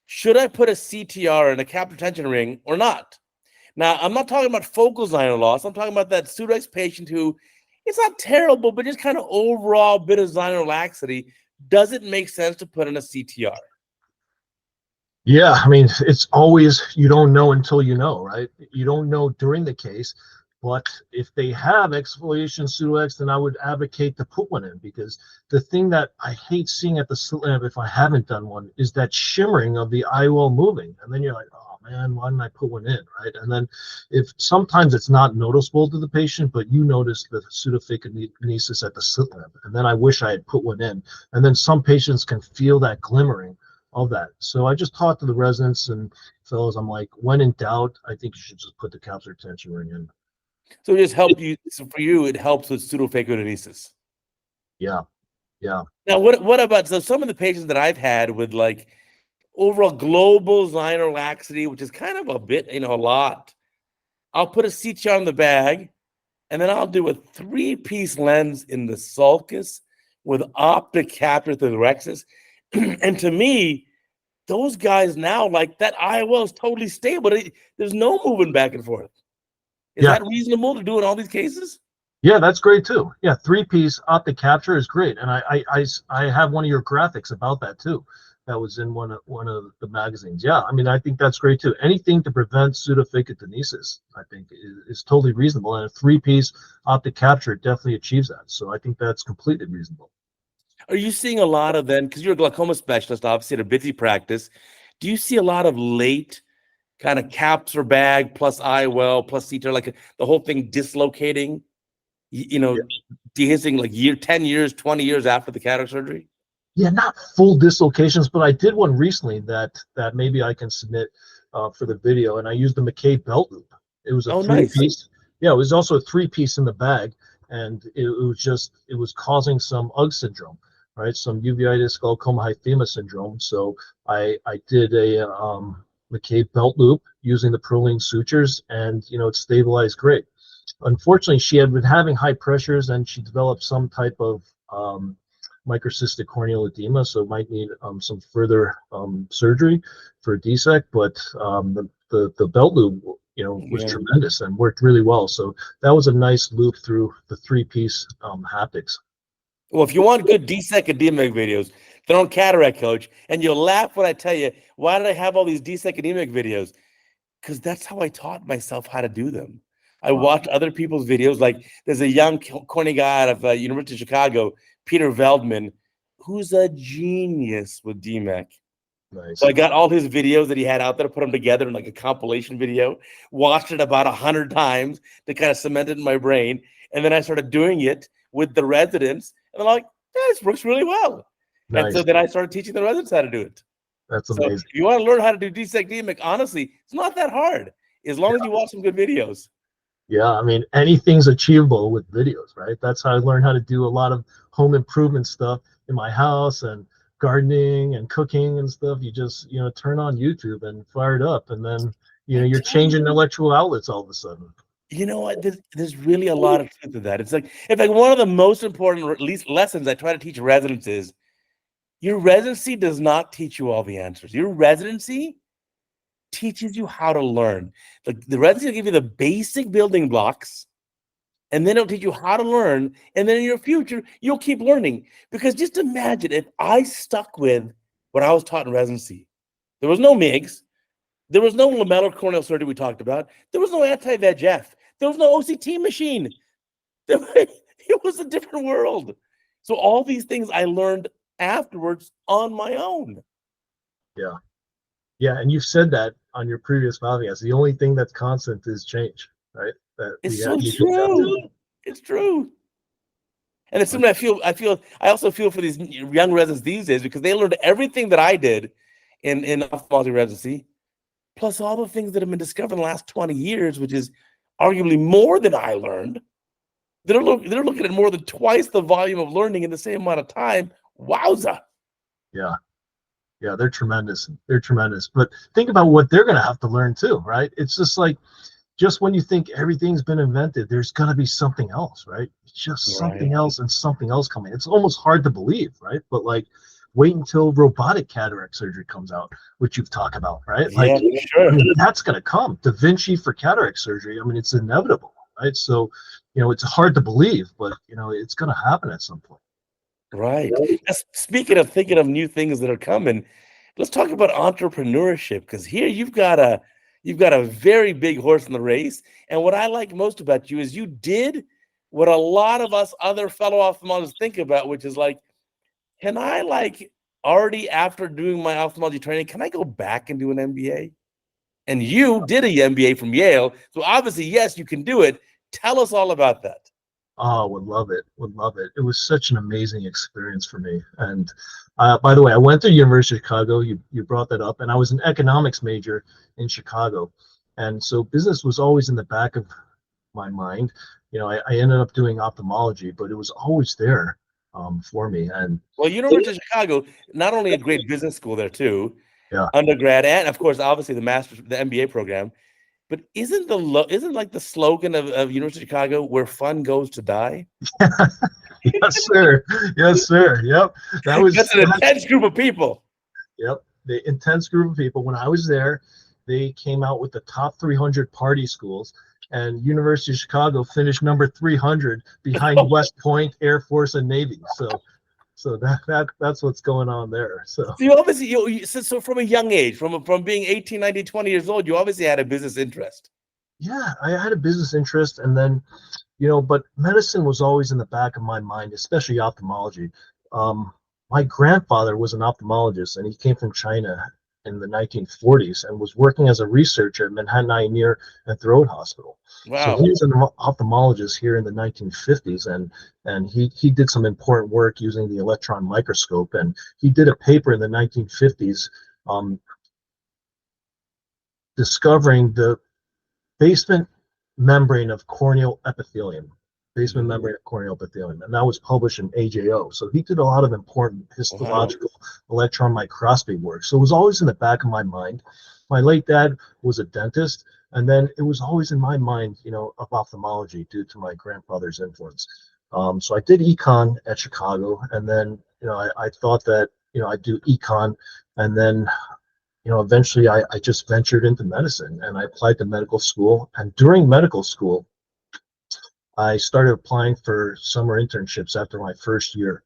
should I put a CTR in a capsular tension ring or not? Now, I'm not talking about focal zonular loss. I'm talking about that pseudo-X patient who, it's not terrible, but just kind of overall bit of zonular laxity. Does it make sense to put in a CTR? Yeah, I mean, it's always, you don't know until you know, right? You don't know during the case, but if they have exfoliation pseudo-X, then I would advocate to put one in, because the thing that I hate seeing at the slit lamp, if I haven't done one, is that shimmering of the IOL moving. And then you're like, oh man, why didn't I put one in, right? And then if sometimes it's not noticeable to the patient, but you notice the pseudophacokinesis at the slit lamp, and then I wish I had put one in. And then some patients can feel that glimmering of that. So I just talked to the residents and fellows, I'm like, when in doubt, I think you should just put the capsular tension ring in. So it just help you. So for you, it helps with pseudophacokinesis. Yeah, yeah. Now, what about some of the patients that I've had with like overall global Zyner laxity, which is kind of a bit, a lot. I'll put a CTR on the bag, and then I'll do a 3-piece lens in the sulcus with optic capture through the rexus. And to me, those guys now, like that IOL is totally stable. There's no moving back and forth. Is that reasonable to do in all these cases? Yeah, that's great too. Yeah, 3-piece optic capture is great, and I have one of your graphics about that too. That was in one of the magazines. Yeah, I mean, I think that's great too. Anything to prevent pseudophacokinesis, I think, is totally reasonable, and a 3-piece optic capture definitely achieves that. So I think that's completely reasonable. Are you seeing a lot of then, because you're a glaucoma specialist, obviously at a busy practice, do you see a lot of late kind of caps or bag plus IOL plus CTR, like the whole thing dislocating, dehiscing like 10 years, 20 years after the cataract surgery? Yeah, not full dislocations, but I did one recently that maybe I can submit for the video, and I used the McKay belt loop. It was a 3-piece. Nice. Yeah, it was also a 3-piece in the bag, and it was causing some UGG syndrome, right? Some uveitis, glaucoma, hyphema syndrome. So I did a McKay belt loop using the Prolene sutures, and it stabilized great. Unfortunately, she had been having high pressures, and she developed some type of microcystic corneal edema, so might need some further surgery for a DSEC. But the belt loop, was tremendous and worked really well. So that was a nice loop through the 3-piece haptics. Well, if you want good DSEC and DMEC videos, they're on Cataract Coach, and you'll laugh when I tell you, why did I have all these DSEC and DMEC videos? Because that's how I taught myself how to do them. I watched other people's videos. Like there's a young corny guy out of University of Chicago, Peter Veldman, who's a genius with DMEC. Nice. So I got all his videos that he had out there, put them together in like a compilation video, watched it about 100 times to kind of cement it in my brain. And then I started doing it with the residents. And they're like, this works really well. Nice. And so then I started teaching the residents how to do it. That's amazing. So if you want to learn how to do DSEC, DMEC, honestly, it's not that hard as long as you watch some good videos. Yeah, I mean, anything's achievable with videos, right? That's how I learned how to do a lot of home improvement stuff in my house and gardening and cooking and stuff. You just, turn on YouTube and fire it up, and then, you're changing electrical outlets all of a sudden. You know what? There's really a lot of truth to that. It's like one of the most important, or at least lessons I try to teach residents is your residency does not teach you all the answers. Your residency teaches you how to learn. The residency will give you the basic building blocks, and then it'll teach you how to learn. And then in your future, you'll keep learning. Because just imagine if I stuck with what I was taught in residency. There was no MIGS. There was no lamellar corneal surgery we talked about. There was no anti-VEGF. There was no OCT machine. It was a different world. So all these things I learned afterwards on my own. Yeah. Yeah, and you've said that on your previous podcast. The only thing that's constant is change, right? It's so true. It's true. And it's something I also feel for these young residents these days, because they learned everything that I did in ophthalmology residency, plus all the things that have been discovered in the last 20 years, which is arguably more than I learned. They're looking at more than twice the volume of learning in the same amount of time. Wowza. Yeah. Yeah, they're tremendous. They're tremendous. But think about what they're going to have to learn too, right? It's just like, just when you think everything's been invented, there's going to be something else, right? It's just something else and something else coming. It's almost hard to believe, right? But like, wait until robotic cataract surgery comes out, which you've talked about, right? Like, sure. I mean, that's going to come. Da Vinci for cataract surgery. I mean, it's inevitable, right? So, it's hard to believe, but, it's going to happen at some point. Right. Speaking of thinking of new things that are coming, let's talk about entrepreneurship, because here you've got a very big horse in the race. And what I like most about you is you did what a lot of us other fellow ophthalmologists think about, which is like, can I already after doing my ophthalmology training, can I go back and do an MBA? And you did a MBA from Yale. So obviously, yes, you can do it. Tell us all about that. Oh, would love it. Would love it. It was such an amazing experience for me. And by the way, I went to University of Chicago. You brought that up, and I was an economics major in Chicago, and so business was always in the back of my mind. I ended up doing ophthalmology, but it was always there for me. And Well, University of Chicago, not only a great business school there too, yeah, undergrad, and of course, obviously the MBA program. But isn't like the slogan of University of Chicago, where fun goes to die? yes, sir. Yes, sir. Yep. That was That's an intense group of people. Yep. The intense group of people. When I was there, they came out with the top 300 party schools, and University of Chicago finished number 300 behind West Point, Air Force, and Navy. So that's what's going on there. So You obviously, so from a young age, from being 18, 19, 20 years old, you obviously had a business interest. yeah, I had a business interest, and then but medicine was always in the back of my mind, especially ophthalmology. My grandfather was an ophthalmologist, and he came from China in the 1940s and was working as a researcher at Manhattan Eye and Ear and Throat Hospital. So Wow. he was an ophthalmologist here in the 1950s, and he did some important work using the electron microscope, and he did a paper in the 1950s discovering the basement membrane of corneal epithelium, and that was published in AJO. So he did a lot of important histological electron microscopy work. So it was always in the back of my mind. My late dad was a dentist, and then it was always in my mind, of ophthalmology due to my grandfather's influence. So I did econ at Chicago, and then I thought that I'd do econ, and then eventually I just ventured into medicine, and I applied to medical school. And during medical school, I started applying for summer internships after my first year.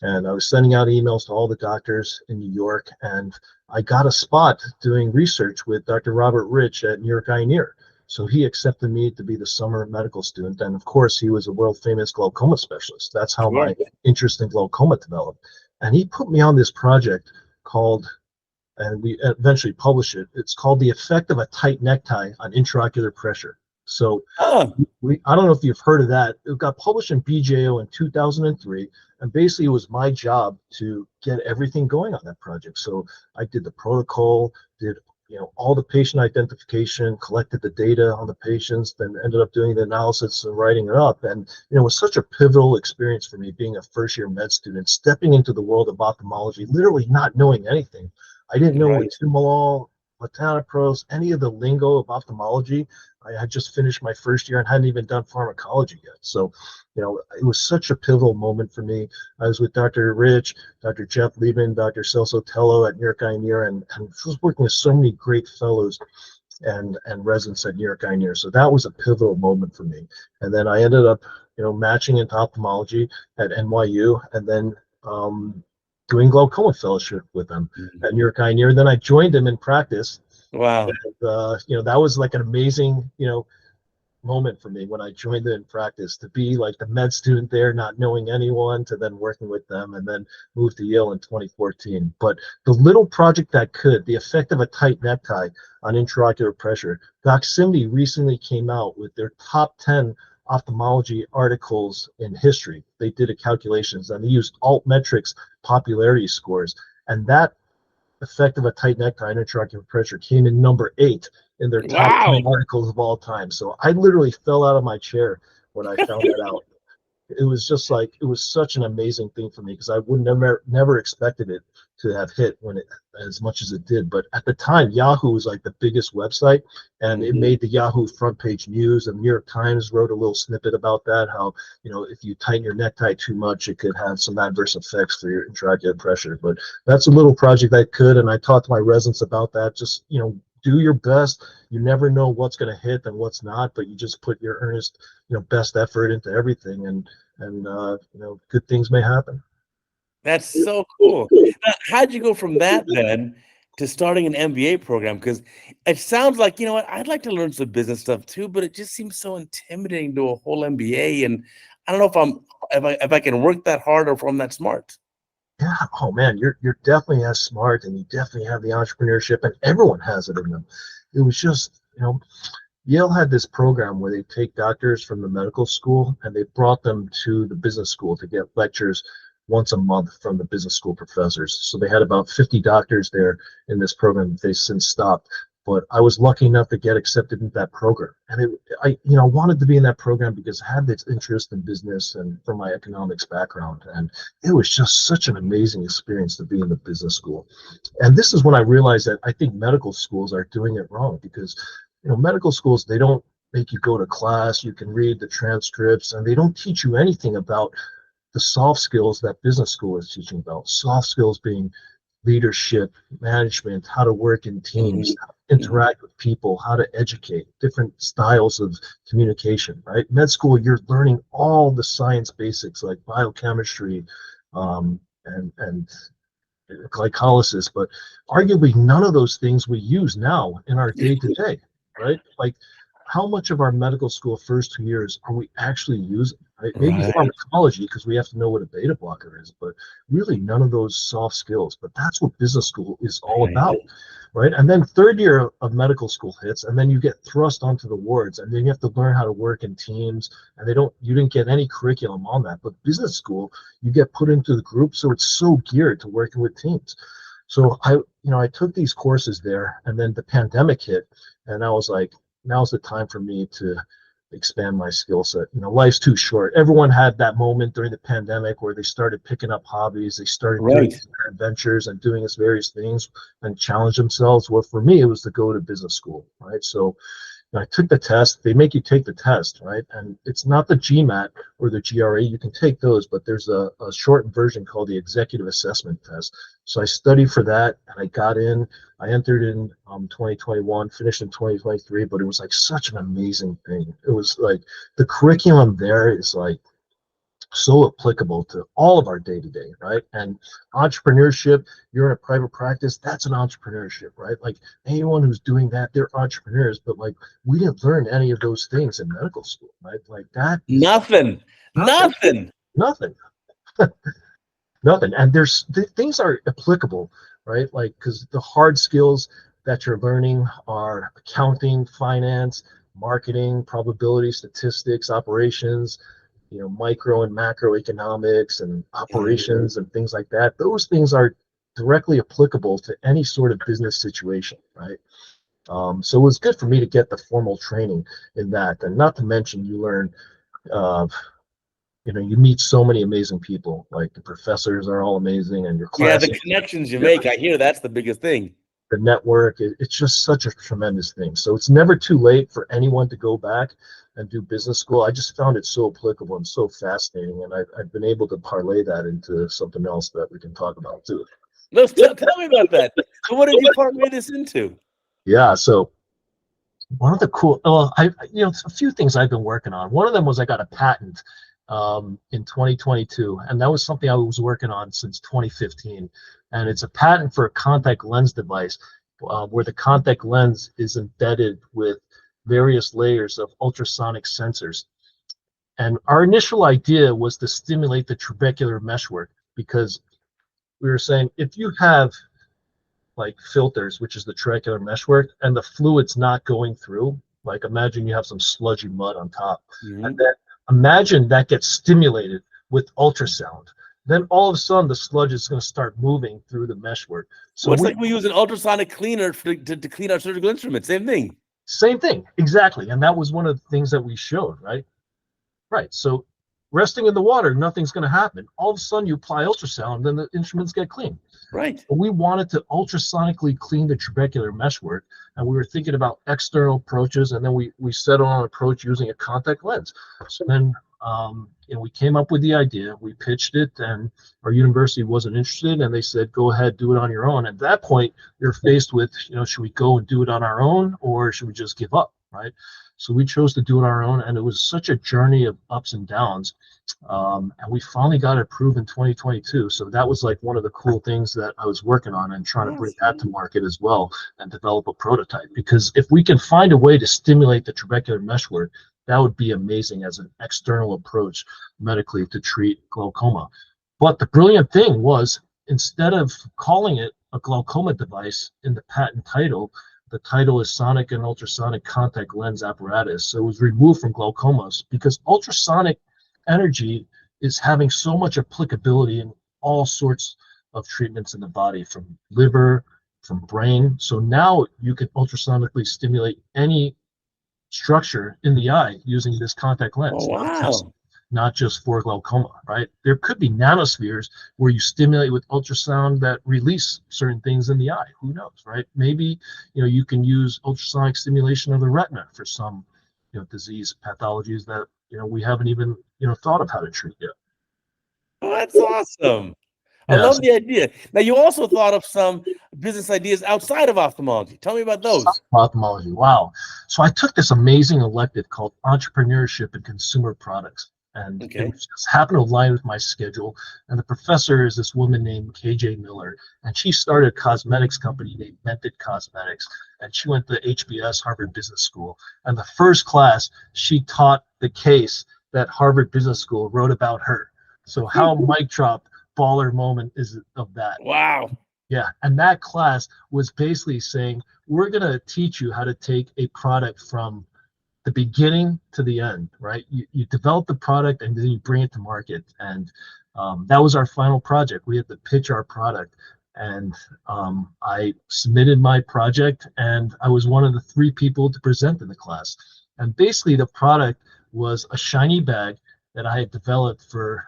And I was sending out emails to all the doctors in New York, and I got a spot doing research with Dr. Robert Rich at New York Eye and Ear. So he accepted me to be the summer medical student. And of course, he was a world famous glaucoma specialist. That's how my interest in glaucoma developed. And he put me on this project called, and we eventually published it. It's called The Effect of a Tight Necktie on Intraocular Pressure. So I don't know if you've heard of that. It got published in BJO in 2003, and basically it was my job to get everything going on that project. So I did the protocol, did all the patient identification, collected the data on the patients, then ended up doing the analysis and writing it up. And it was such a pivotal experience for me, being a first-year med student, stepping into the world of ophthalmology, literally not knowing anything. I didn't know timolol, latanoprost, any of the lingo of ophthalmology. I had just finished my first year and hadn't even done pharmacology yet. So, it was such a pivotal moment for me. I was with Dr. Rich, Dr. Jeff Liebman, Dr. Celso Tello at New York Eye and Ear, and was working with so many great fellows and residents at New York Eye and Ear. So that was a pivotal moment for me. And then I ended up, matching into ophthalmology at NYU, and then doing glaucoma fellowship with them at New York Eye and Ear. And then I joined them in practice. Wow. And, that was like an amazing, moment for me when I joined in practice, to be like the med student there, not knowing anyone, to then working with them, and then moved to Yale in 2014. But the little project that could, the effect of a tight necktie on intraocular pressure, Doximity recently came out with their top 10 ophthalmology articles in history. They did a calculations, and they used altmetrics popularity scores, and that effect of a tight necktie on intraocular pressure came in number 8 in their top 10 articles of all time. So I literally fell out of my chair when I found that out. It was just like, it was such an amazing thing for me, because I would never expected it to have hit as much as it did. But at the time, Yahoo was like the biggest website, and it made the Yahoo front page news, and New York Times wrote a little snippet about that, how if you tighten your necktie too much, it could have some adverse effects for your intraocular pressure. But that's a little project I could, and I talked to my residents about that. Just do your best. You never know what's going to hit and what's not, but you just put your earnest best effort into everything, and good things may happen. That's so cool. How'd you go from that then to starting an MBA program? Because it sounds like, what, I'd like to learn some business stuff too, but it just seems so intimidating to a whole MBA. And I don't know if I can work that hard or if I'm that smart. Yeah. Oh man, you're definitely as smart, and you definitely have the entrepreneurship, and everyone has it in them. it was just, Yale had this program where they take doctors from the medical school and they brought them to the business school to get lectures once a month from the business school professors. So they had about 50 doctors there in this program. They since stopped, but I was lucky enough to get accepted into that program. And I wanted to be in that program because I had this interest in business and from my economics background. And it was just such an amazing experience to be in the business school. And this is when I realized that I think medical schools are doing it wrong, because medical schools, they don't make you go to class, you can read the transcripts, and they don't teach you anything about the soft skills that business school is teaching about. Soft skills being leadership, management, how to work in teams, how to interact with people, how to educate, different styles of communication, right? Med school, you're learning all the science basics like biochemistry and glycolysis, but arguably none of those things we use now in our day-to-day, right? Like, how much of our medical school first 2 years are we actually using, right? Maybe pharmacology, because we have to know what a beta blocker is, but really none of those soft skills. But that's what business school is all about, right? And then third year of medical school hits, and then you get thrust onto the wards, and then you have to learn how to work in teams, and you didn't get any curriculum on that. But business school, you get put into the group, so it's so geared to working with teams. So I took these courses there, and then the pandemic hit, and I was like, now's the time for me to expand my skill set. Life's too short. Everyone had that moment during the pandemic where they started picking up hobbies, they started doing adventures and doing these various things and challenge themselves. Well, for me, it was to go to business school, right? So I took the test. They make you take the test, right? And it's not the GMAT or the GRE. You can take those, but there's a shortened version called the Executive Assessment Test. So I studied for that, and I got in. I entered in 2021, finished in 2023, but it was like such an amazing thing. It was like the curriculum there is like so applicable to all of our day-to-day, right? And entrepreneurship, you're in a private practice, that's an entrepreneurship, right? Like anyone who's doing that, they're entrepreneurs, but like we didn't learn any of those things in medical school, right? Like that is nothing. Nothing. And things are applicable, right? Like, because the hard skills that you're learning are accounting, finance, marketing, probability, statistics, operations, micro and macroeconomics and operations and things like that. Those things are directly applicable to any sort of business situation, right? So it was good for me to get the formal training in that. And not to mention, you learn, you meet so many amazing people. Like the professors are all amazing, and your class. Yeah, the connections you make, I hear that's the biggest thing. The network, it's just such a tremendous thing. So it's never too late for anyone to go back and do business school. I just found it so applicable and so fascinating, and I've been able to parlay that into something else that we can talk about too. Tell me about that. So what did you parlay this into? Yeah, so one of the cool, a few things I've been working on. One of them was I got a patent in 2022, and that was something I was working on since 2015. And it's a patent for a contact lens device where the contact lens is embedded with various layers of ultrasonic sensors. And our initial idea was to stimulate the trabecular meshwork, because we were saying if you have like filters, which is the trabecular meshwork, and the fluid's not going through, like imagine you have some sludgy mud on top, and then imagine that gets stimulated with ultrasound. Then all of a sudden the sludge is going to start moving through the meshwork. So it's like we use an ultrasonic cleaner to clean our surgical instruments. Same thing. Same thing, exactly. And that was one of the things that we showed, right? Right. So resting in the water, nothing's going to happen. All of a sudden you apply ultrasound, then the instruments get clean. Right. But we wanted to ultrasonically clean the trabecular meshwork, and we were thinking about external approaches, and then we settled on an approach using a contact lens. So then we came up with the idea, we pitched it, and our university wasn't interested, and they said, go ahead, do it on your own. At that point, you're faced with, should we go and do it on our own, or should we just give up, right? So we chose to do it on our own, and it was such a journey of ups and downs. And we finally got it approved in 2022. So that was like one of the cool things that I was working on, and trying to bring that to market as well and develop a prototype. Because if we can find a way to stimulate the trabecular meshwork, that would be amazing as an external approach medically to treat glaucoma. But the brilliant thing was, instead of calling it a glaucoma device in the patent title, the title is Sonic and Ultrasonic Contact Lens Apparatus. So it was removed from glaucomas because ultrasonic energy is having so much applicability in all sorts of treatments in the body, from liver, from brain. So now you can ultrasonically stimulate any structure in the eye using this contact Oh, lens, wow. not just for glaucoma, right? There could be nanospheres where you stimulate with ultrasound that release certain things in the eye. Who knows, right? Maybe, you can use ultrasonic stimulation of the retina for some, disease pathologies that, we haven't even, thought of how to treat yet. Oh, that's awesome. I Yes. love the idea. Now, you also thought of some business ideas outside of ophthalmology. Tell me about those. Ophthalmology. Wow. So I took this amazing elective called Entrepreneurship and Consumer Products. And it Okay. just happened to align with my schedule. And the professor is this woman named KJ Miller. And she started a cosmetics company named Mented Cosmetics. And she went to HBS, Harvard Business School. And the first class, she taught the case that Harvard Business School wrote about her. So how mic drop baller moment is of that. Wow. Yeah, and that class was basically saying, we're going to teach you how to take a product from the beginning to the end, right? You develop the product and then you bring it to market. And that was our final project. We had to pitch our product. And I submitted my project, and I was one of the 3 people to present in the class. And basically the product was a shiny bag that I had developed for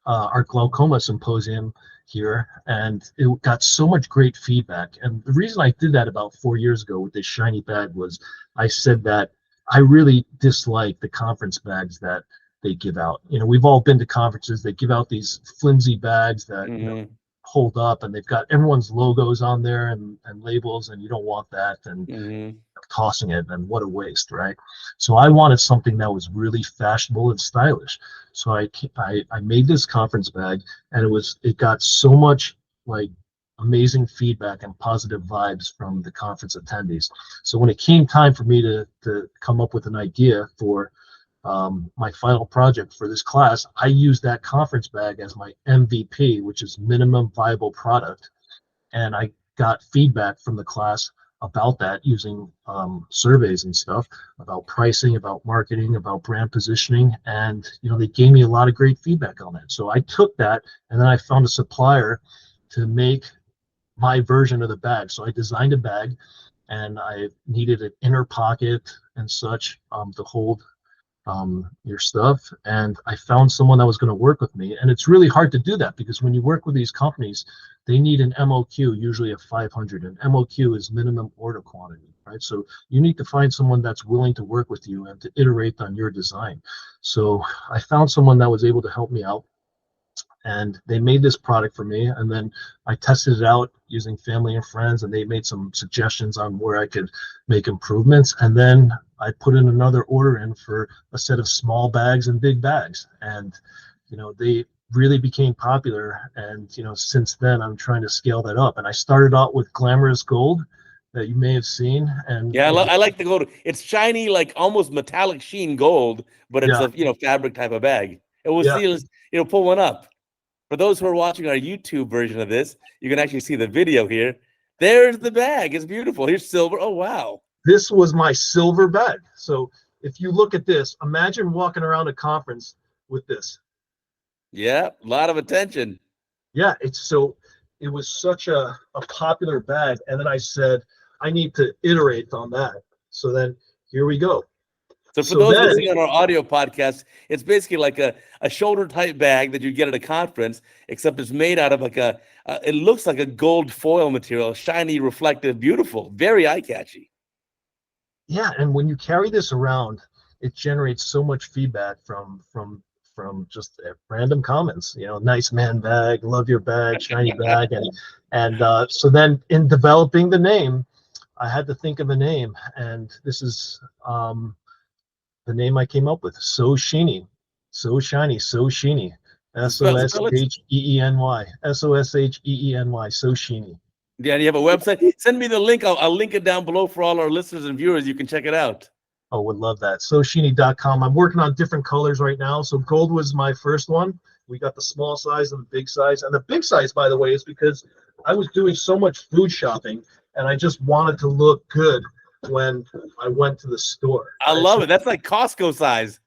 our glaucoma symposium here, and it got so much great feedback. And the reason I did that about 4 years ago with this shiny bag was I said that I really dislike the conference bags that they give out. We've all been to conferences. They give out these flimsy bags that hold up, and they've got everyone's logos on there and labels, and you don't want that. And tossing it, and what a waste, right? So I wanted something that was really fashionable and stylish. So I made this conference bag, and it got so much like amazing feedback and positive vibes from the conference attendees. So when it came time for me to come up with an idea for my final project for this class, I used that conference bag as my MVP, which is minimum viable product. And I got feedback from the class about that using surveys and stuff about pricing, about marketing, about brand positioning. And, they gave me a lot of great feedback on that. So I took that, and then I found a supplier to make my version of the bag. So I designed a bag, and I needed an inner pocket and such to hold your stuff. And I found someone that was going to work with me. And it's really hard to do that because when you work with these companies, they need an MOQ, usually of 500. And MOQ is minimum order quantity, right? So you need to find someone that's willing to work with you and to iterate on your design. So I found someone that was able to help me out, and they made this product for me. And then I tested it out using family and friends, and they made some suggestions on where I could make improvements. And then I put in another order in for a set of small bags and big bags. And, they really became popular. And, since then I'm trying to scale that up. And I started out with glamorous gold that you may have seen. And yeah, I like the gold. It's shiny, like almost metallic sheen gold, but it's yeah, a fabric type of bag. And we'll yeah. see, pull one up. For those who are watching our YouTube version of this, you can actually see the video here. There's the bag. It's beautiful. Here's silver. Oh, wow. This was my silver bag. So if you look at this, imagine walking around a conference with this. Yeah, a lot of attention. Yeah, it was such a popular bag. And then I said, I need to iterate on that. So then here we go. So for those listening on our audio podcast, it's basically like a shoulder type bag that you get at a conference, except it's made out of like it looks like a gold foil material, shiny, reflective, beautiful, very eye catchy. Yeah, and when you carry this around, it generates so much feedback from just random comments. Nice man bag, love your bag, shiny bag, and so then in developing the name, I had to think of a name, and this is the name I came up with. So sheeny, so shiny, so sheeny. SOSHEENY, SOSHEENY, so sheeny. Yeah, do you have a website? Send me the link. I'll link it down below for all our listeners and viewers. You can check it out. Oh, would love that. SoSheeny.com. I'm working on different colors right now. So gold was my first one. We got the small size and the big size. And the big size, by the way, is because I was doing so much food shopping and I just wanted to look good when I went to the store. I Right? love So it. That's like Costco size.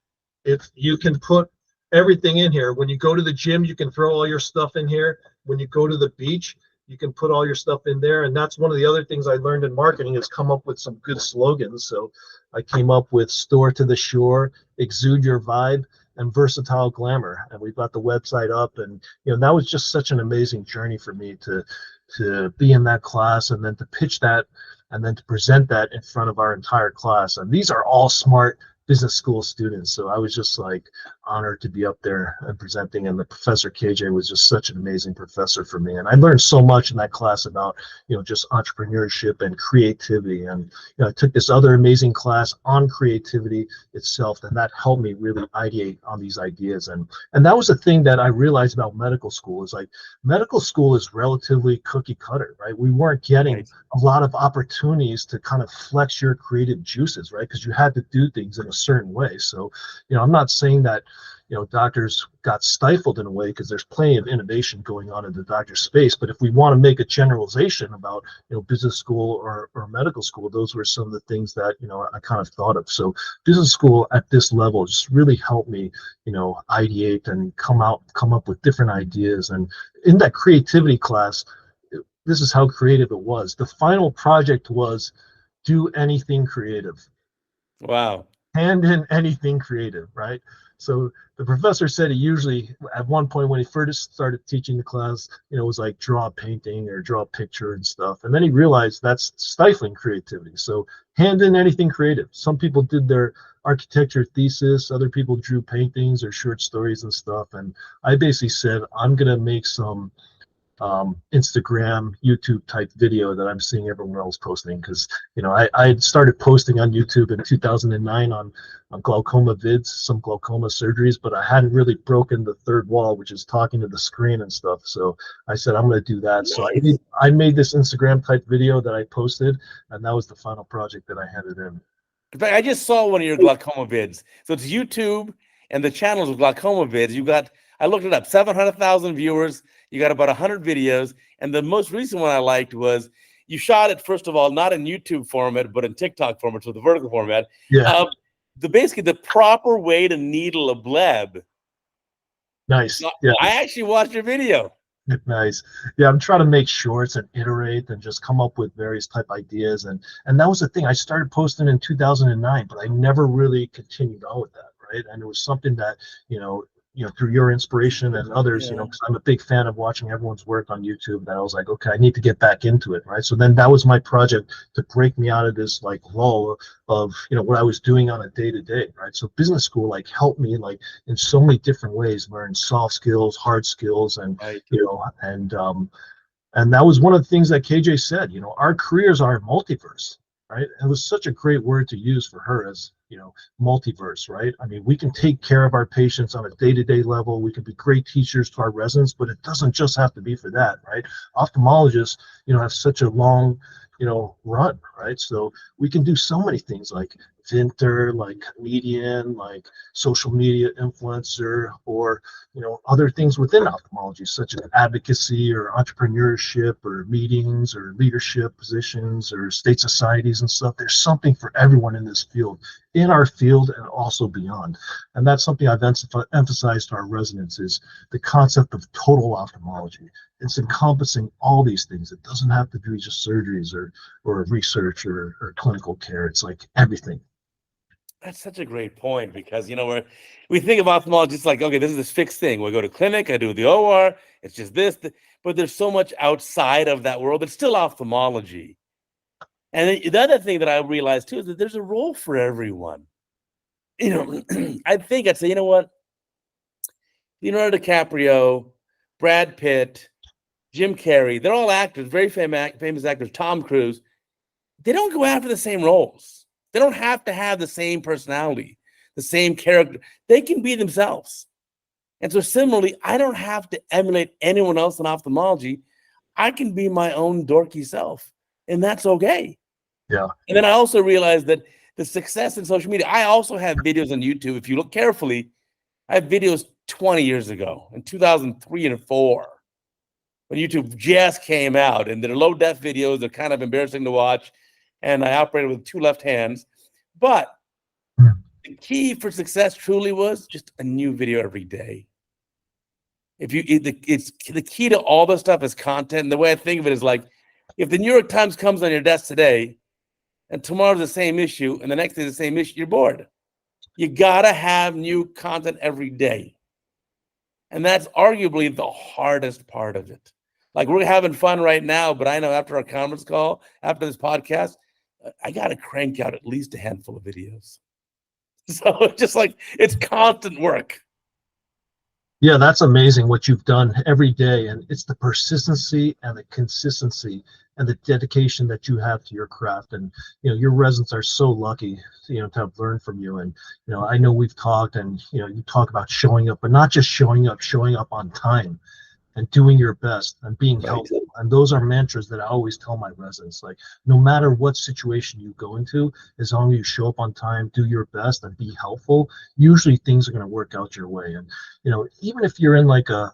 if you can put everything in here, when you go to the gym, you can throw all your stuff in here. When you go to the beach, you can put all your stuff in there. And that's one of the other things I learned in marketing is come up with some good slogans. So I came up with store to the shore, exude your vibe, and versatile glamour. And we've got the website up, and that was just such an amazing journey for me to be in that class and then to pitch that and then to present that in front of our entire class. And these are all smart business school students. So I was just like honored to be up there and presenting. And the professor KJ was just such an amazing professor for me. And I learned so much in that class about, just entrepreneurship and creativity. And, I took this other amazing class on creativity itself, and that helped me really ideate on these ideas. And that was the thing that I realized about medical school is like medical school is relatively cookie cutter, right? We weren't getting Right. a lot of opportunities to kind of flex your creative juices, right? Because you had to do things in a certain way. So, I'm not saying that, doctors got stifled in a way, because there's plenty of innovation going on in the doctor space. But if we want to make a generalization about, business school or medical school, those were some of the things that, I kind of thought of. So business school at this level just really helped me, ideate and come up with different ideas. And in that creativity class, this is how creative it was. The final project was do anything creative. Wow. Hand in anything creative, right? So the professor said he usually, at one point when he first started teaching the class, it was like draw a painting or draw a picture and stuff. And then he realized that's stifling creativity. So hand in anything creative. Some people did their architecture thesis, other people drew paintings or short stories and stuff. And I basically said, I'm going to make some Instagram, YouTube type video that I'm seeing everyone else posting, because I started posting on YouTube in 2009 on glaucoma vids, some glaucoma surgeries, but I hadn't really broken the third wall, which is talking to the screen and stuff. So I said I'm going to do that. So I made this Instagram type video that I posted, and that was the final project that I handed in. In fact, I just saw one of your glaucoma vids. So it's YouTube and the channels of glaucoma vids. I looked it up, 700,000 viewers. You got about 100 videos. And the most recent one I liked was you shot it, first of all, not in YouTube format, but in TikTok format, so the vertical format. Yeah. Basically the proper way to needle a bleb. Nice. So Yeah. I actually watched your video. Nice. Yeah, I'm trying to make shorts and iterate and just come up with various type ideas. And that was the thing. I started posting in 2009, but I never really continued on with that, right? And it was something that, through your inspiration and others, Yeah. because I'm a big fan of watching everyone's work on YouTube, that I was like, okay, I need to get back into it, right? So then that was my project to break me out of this like lull of, what I was doing on a day-to-day, right? So business school like helped me like in so many different ways, learn soft skills, hard skills, and Right. and that was one of the things that KJ said, our careers are multiverse, right? It was such a great word to use for her as, multiverse, right? I mean, we can take care of our patients on a day-to-day level. We can be great teachers to our residents, but it doesn't just have to be for that, right? Ophthalmologists, have such a long, run, right? So we can do so many things like Vinter, like comedian, like social media influencer, or other things within ophthalmology, such as advocacy or entrepreneurship or meetings or leadership positions or state societies and stuff. There's something for everyone in this field, in our field and also beyond. And that's something I've emphasized to our residents is the concept of total ophthalmology. It's encompassing all these things. It doesn't have to be just surgeries or research or clinical care. It's like everything. That's such a great point, because we think of ophthalmology just like, okay, this is this fixed thing. We go to clinic, I do the OR, it's just this, but there's so much outside of that world. It's still ophthalmology. And the other thing that I realized too is that there's a role for everyone. I think I'd say, you know what? Leonardo DiCaprio, Brad Pitt, Jim Carrey, they're all actors, very famous actors, Tom Cruise. They don't go after the same roles. They don't have to have the same personality, the same character. They can be themselves. And so similarly, I don't have to emulate anyone else in ophthalmology. I can be my own dorky self, and that's okay. Yeah. And then I also realized that the success in social media, I also have videos on YouTube. If you look carefully, I have videos 20 years ago, in 2003 and 4. when YouTube just came out, and they're low def videos. They're kind of embarrassing to watch. And I operated with 2 left hands. But the key for success truly was just a new video every day. It's the key to all this stuff is content. And the way I think of it is like, if the New York Times comes on your desk today, and tomorrow's the same issue, and the next day the same issue, you're bored. You gotta have new content every day. And that's arguably the hardest part of it. Like, we're having fun right now, but I know after our conference call, after this podcast, I gotta crank out at least a handful of videos. So it's just like, it's constant work. Yeah, that's amazing what you've done every day. And it's the persistency and the consistency and the dedication that you have to your craft. And, your residents are so lucky, to have learned from you. And, I know we've talked, and, you talk about showing up, but not just showing up on time and doing your best and being helpful. And those are mantras that I always tell my residents, like, no matter what situation you go into, as long as you show up on time, do your best, and be helpful, usually things are going to work out your way. And, even if you're in like a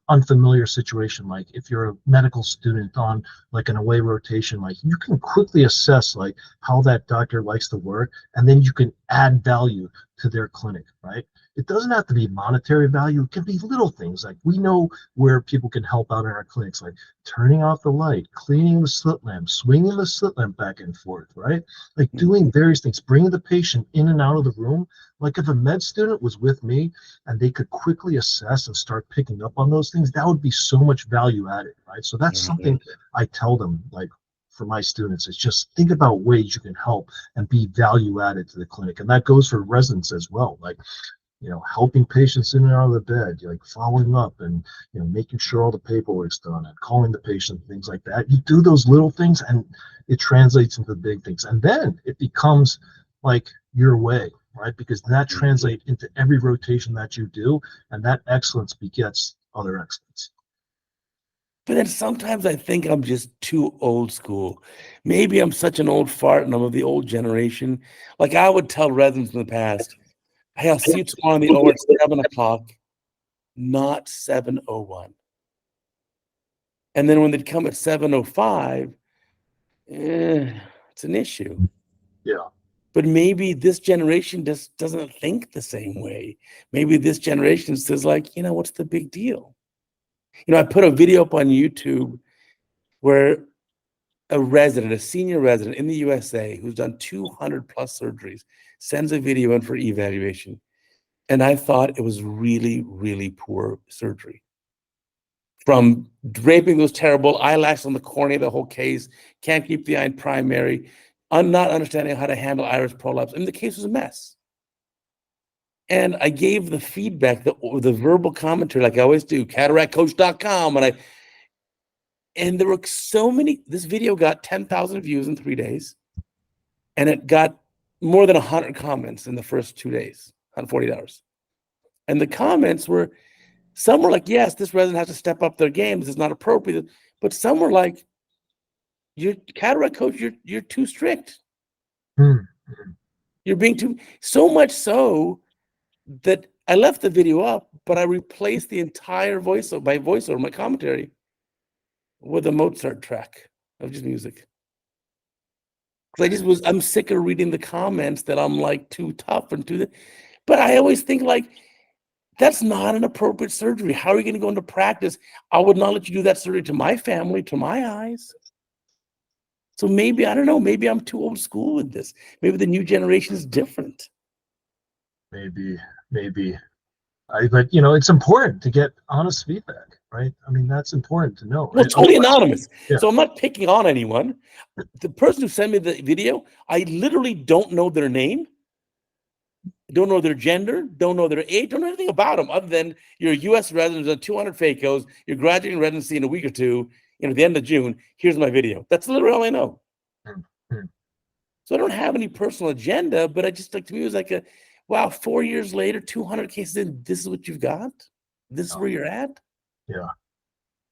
unfamiliar situation, like if you're a medical student on like an away rotation, like you can quickly assess like how that doctor likes to work, and then you can add value to their clinic, right? It doesn't have to be monetary value. It can be little things. Like, we know where people can help out in our clinics, like turning off the light, cleaning the slit lamp, swinging the slit lamp back and forth, right? Like doing various things, bringing the patient in and out of the room. Like, if a med student was with me and they could quickly assess and start picking up on those things, that would be so much value added, right? So that's something I tell them, like, for my students, is just think about ways you can help and be value added to the clinic. And that goes for residents as well. Like, helping patients in and out of the bed, like following up and, making sure all the paperwork's done and calling the patient, things like that. You do those little things and it translates into big things. And then it becomes like your way, right? Because that translates into every rotation that you do, and that excellence begets other excellence. But then sometimes I think I'm just too old school. Maybe I'm such an old fart and I'm of the old generation. Like, I would tell residents in the past, hey, I'll see you tomorrow in the OR at 7 o'clock, not 7:01. And then when they'd come at 7:05, it's an issue. Yeah. But maybe this generation just doesn't think the same way. Maybe this generation says, like, what's the big deal? I put a video up on YouTube where a senior resident in the USA who's done 200 plus surgeries, sends a video in for evaluation. And I thought it was really, really poor surgery. From draping those terrible eyelashes on the cornea, the whole case, can't keep the eye in primary, not understanding how to handle iris prolapse. I mean, the case was a mess. And I gave the feedback, the verbal commentary, like I always do, CataractCoach.com. And there were so many, this video got 10,000 views in 3 days. And it got more than 100 comments in the first 2 days, 148 hours. And the comments were, some were like, yes, this resident has to step up their game. This is not appropriate. But some were like, you're cataract coach, you're too strict. You're being too, so much so that I left the video up, but I replaced the entire voiceover, my commentary, with a Mozart track of just music. Because I'm sick of reading the comments that I'm like too tough and too, but I always think like, that's not an appropriate surgery. How are you going to go into practice? I would not let you do that surgery to my family, to my eyes. So maybe, I don't know, maybe I'm too old school with this. Maybe the new generation is different. Maybe. But it's important to get honest feedback, right? I mean, that's important to know. Well, totally anonymous. Yeah. So I'm not picking on anyone. The person who sent me the video, I literally don't know their name, don't know their gender, don't know their age, don't know anything about them other than you're a U.S. resident on 200 FACOs, you're graduating residency in a week or two, at the end of June, here's my video. That's literally all I know. So I don't have any personal agenda, but I just, like, to me, it was like wow, 4 years later, 200 cases in, this is what you've got? This is where you're at? Yeah.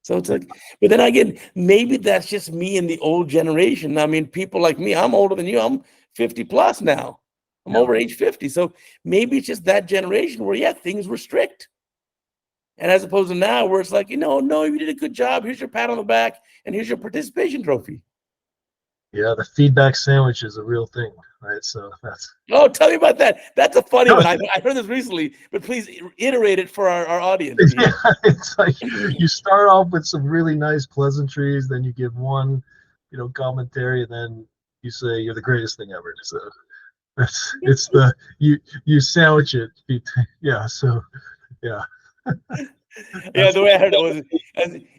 So it's like, but then again, maybe that's just me and the old generation. I mean, people like me, I'm older than you. I'm 50 plus now. I'm over age 50. So maybe it's just that generation where, things were strict. And as opposed to now where it's like, no, you did a good job. Here's your pat on the back and here's your participation trophy. Yeah, the feedback sandwich is a real thing, right? So that's. Oh, tell me about that. That's a funny one. I heard this recently, but please iterate it for our audience. Yeah, it's like you start off with some really nice pleasantries, then you give one, commentary, and then you say you're the greatest thing ever. So it's the you sandwich it between, yeah. So yeah. Yeah, the way I heard it was,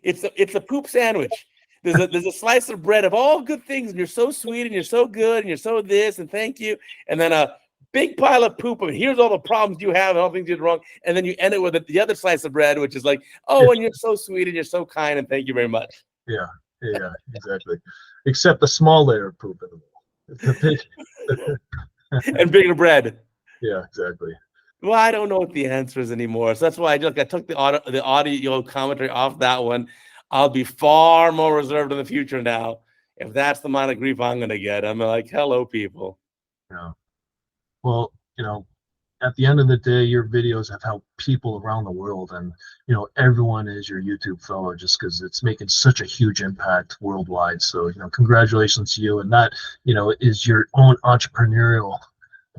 it's a poop sandwich. There's a slice of bread of all good things, and you're so sweet, and you're so good, and you're so this, and thank you, and then a big pile of poop of here's all the problems you have and all the things you did wrong, and then you end it with the other slice of bread, which is like, oh, and you're so sweet, and you're so kind, and thank you very much. Yeah, exactly. Except the small layer of poop in the middle. The big and bigger bread. Yeah, exactly. Well, I don't know what the answer is anymore. So that's why I took the audio commentary off that one. I'll be far more reserved in the future now. If that's the amount of grief I'm going to get, I'm like, hello, people. Yeah. Well, at the end of the day, your videos have helped people around the world, and everyone is your YouTube fellow just because it's making such a huge impact worldwide. So congratulations to you, and that is your own entrepreneurial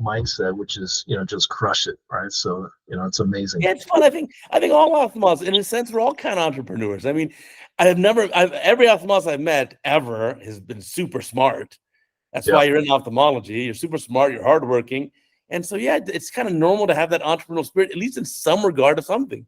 mindset, which is just crush it, right? So it's amazing. Yeah, it's fun. I think all ophthalmologists, in a sense, we're all kind of entrepreneurs. I mean, every ophthalmologist I've met ever has been super smart. That's why you're in ophthalmology. You're super smart. You're hardworking. And so, yeah, it's kind of normal to have that entrepreneurial spirit, at least in some regard to something.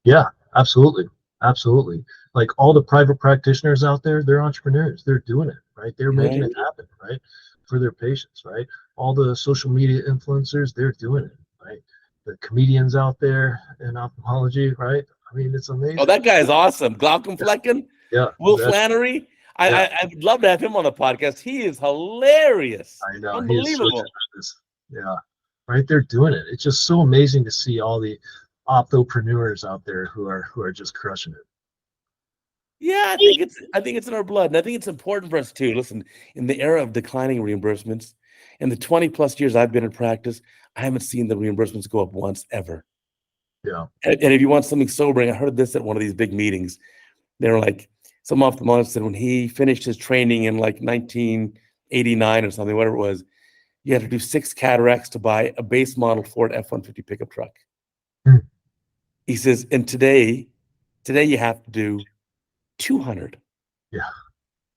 Yeah, absolutely. Absolutely. Like all the private practitioners out there, they're entrepreneurs. They're doing it, right? They're making it happen, right? For their patients, right? All the social media influencers, they're doing it, right? The comedians out there in ophthalmology, right? I mean, it's amazing. Oh, that guy is awesome. Glaucoma Flecken. Yeah. Will Flannery. I would love to have him on the podcast. He is hilarious. I know. Unbelievable. Yeah. Right. They're doing it. It's just so amazing to see all the ophtopreneurs out there who are just crushing it. Yeah, I think it's in our blood. And I think it's important for us too. Listen, in the era of declining reimbursements, in the 20 plus years I've been in practice, I haven't seen the reimbursements go up once ever. Yeah. And if you want something sobering, I heard this at one of these big meetings. They were like, some ophthalmologist said when he finished his training in like 1989 or something, whatever it was, you had to do 6 cataracts to buy a base model Ford F-150 pickup truck. He says, and today you have to do 200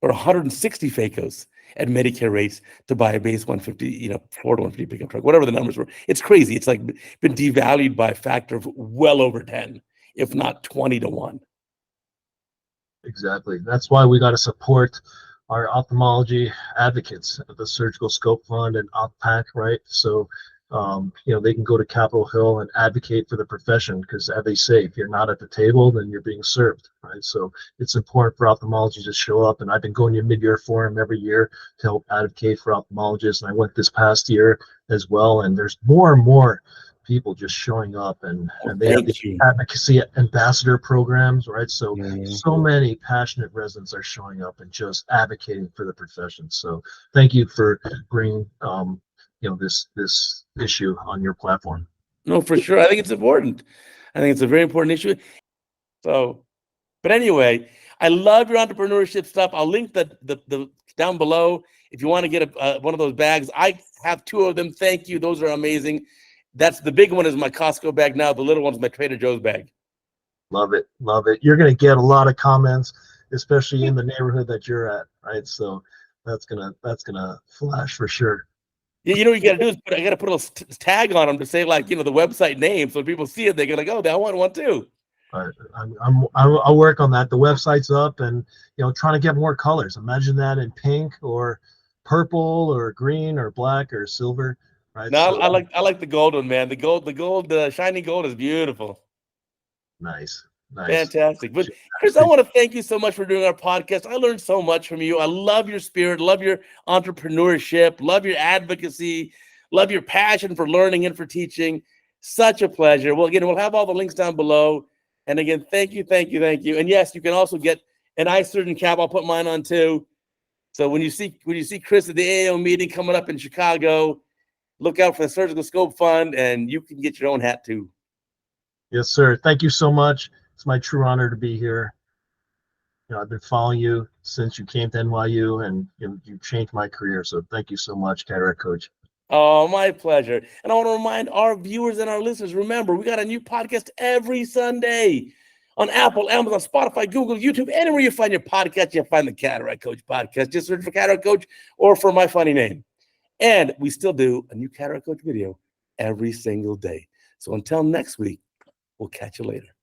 or 160 phaco's at Medicare rates to buy a base 150, Ford 150 pickup truck, whatever the numbers were. It's crazy. It's like been devalued by a factor of well over 10, if not 20 to 1. Exactly. That's why we got to support our ophthalmology advocates at the Surgical Scope Fund and OpPac, right? So, they can go to Capitol Hill and advocate for the profession because, as they say, if you're not at the table, then you're being served, right? So it's important for ophthalmology to show up. And I've been going to a mid-year forum every year to help advocate for ophthalmologists. And I went this past year as well. And there's more and more people just showing up, and they have the advocacy ambassador programs, right? So many passionate residents are showing up and just advocating for the profession. So thank you for bringing this issue on your platform. No, for sure. I think it's important. I think it's a very important issue. So, but anyway, I love your entrepreneurship stuff. I'll link the down below if you want to get one of those bags. I have 2 of them. Thank you. Those are amazing. That's the big one is my Costco bag now. The little one's my Trader Joe's bag. Love it. Love it. You're going to get a lot of comments, especially in the neighborhood that you're at, right? So that's gonna flash for sure. Yeah, what you got to do is I got to put a little tag on them to say the website name, so when people see it, they're gonna go, I want one too. All right. I'll work on that. The website's up, and trying to get more colors. Imagine that in pink or purple or green or black or silver. Right. No, so, I like the gold one, man. The gold, shiny gold is beautiful. Nice. Fantastic. But Chris, I want to thank you so much for doing our podcast. I learned so much from you. I love your spirit, love your entrepreneurship, love your advocacy, love your passion for learning and for teaching. Such a pleasure. Well, again, we'll have all the links down below. And again, thank you. And yes, you can also get an eye surgeon cap. I'll put mine on too. So when you see Chris at the AAO meeting coming up in Chicago, look out for the Surgical Scope Fund, and you can get your own hat too. Yes, sir. Thank you so much. It's my true honor to be here. I've been following you since you came to NYU, and you changed my career. So thank you so much, Cataract Coach. Oh, my pleasure. And I want to remind our viewers and our listeners, remember, we got a new podcast every Sunday on Apple, Amazon, Spotify, Google, YouTube, anywhere you find your podcast, you'll find the Cataract Coach podcast. Just search for Cataract Coach or for my funny name. And we still do a new Cataract Coach video every single day. So until next week, we'll catch you later.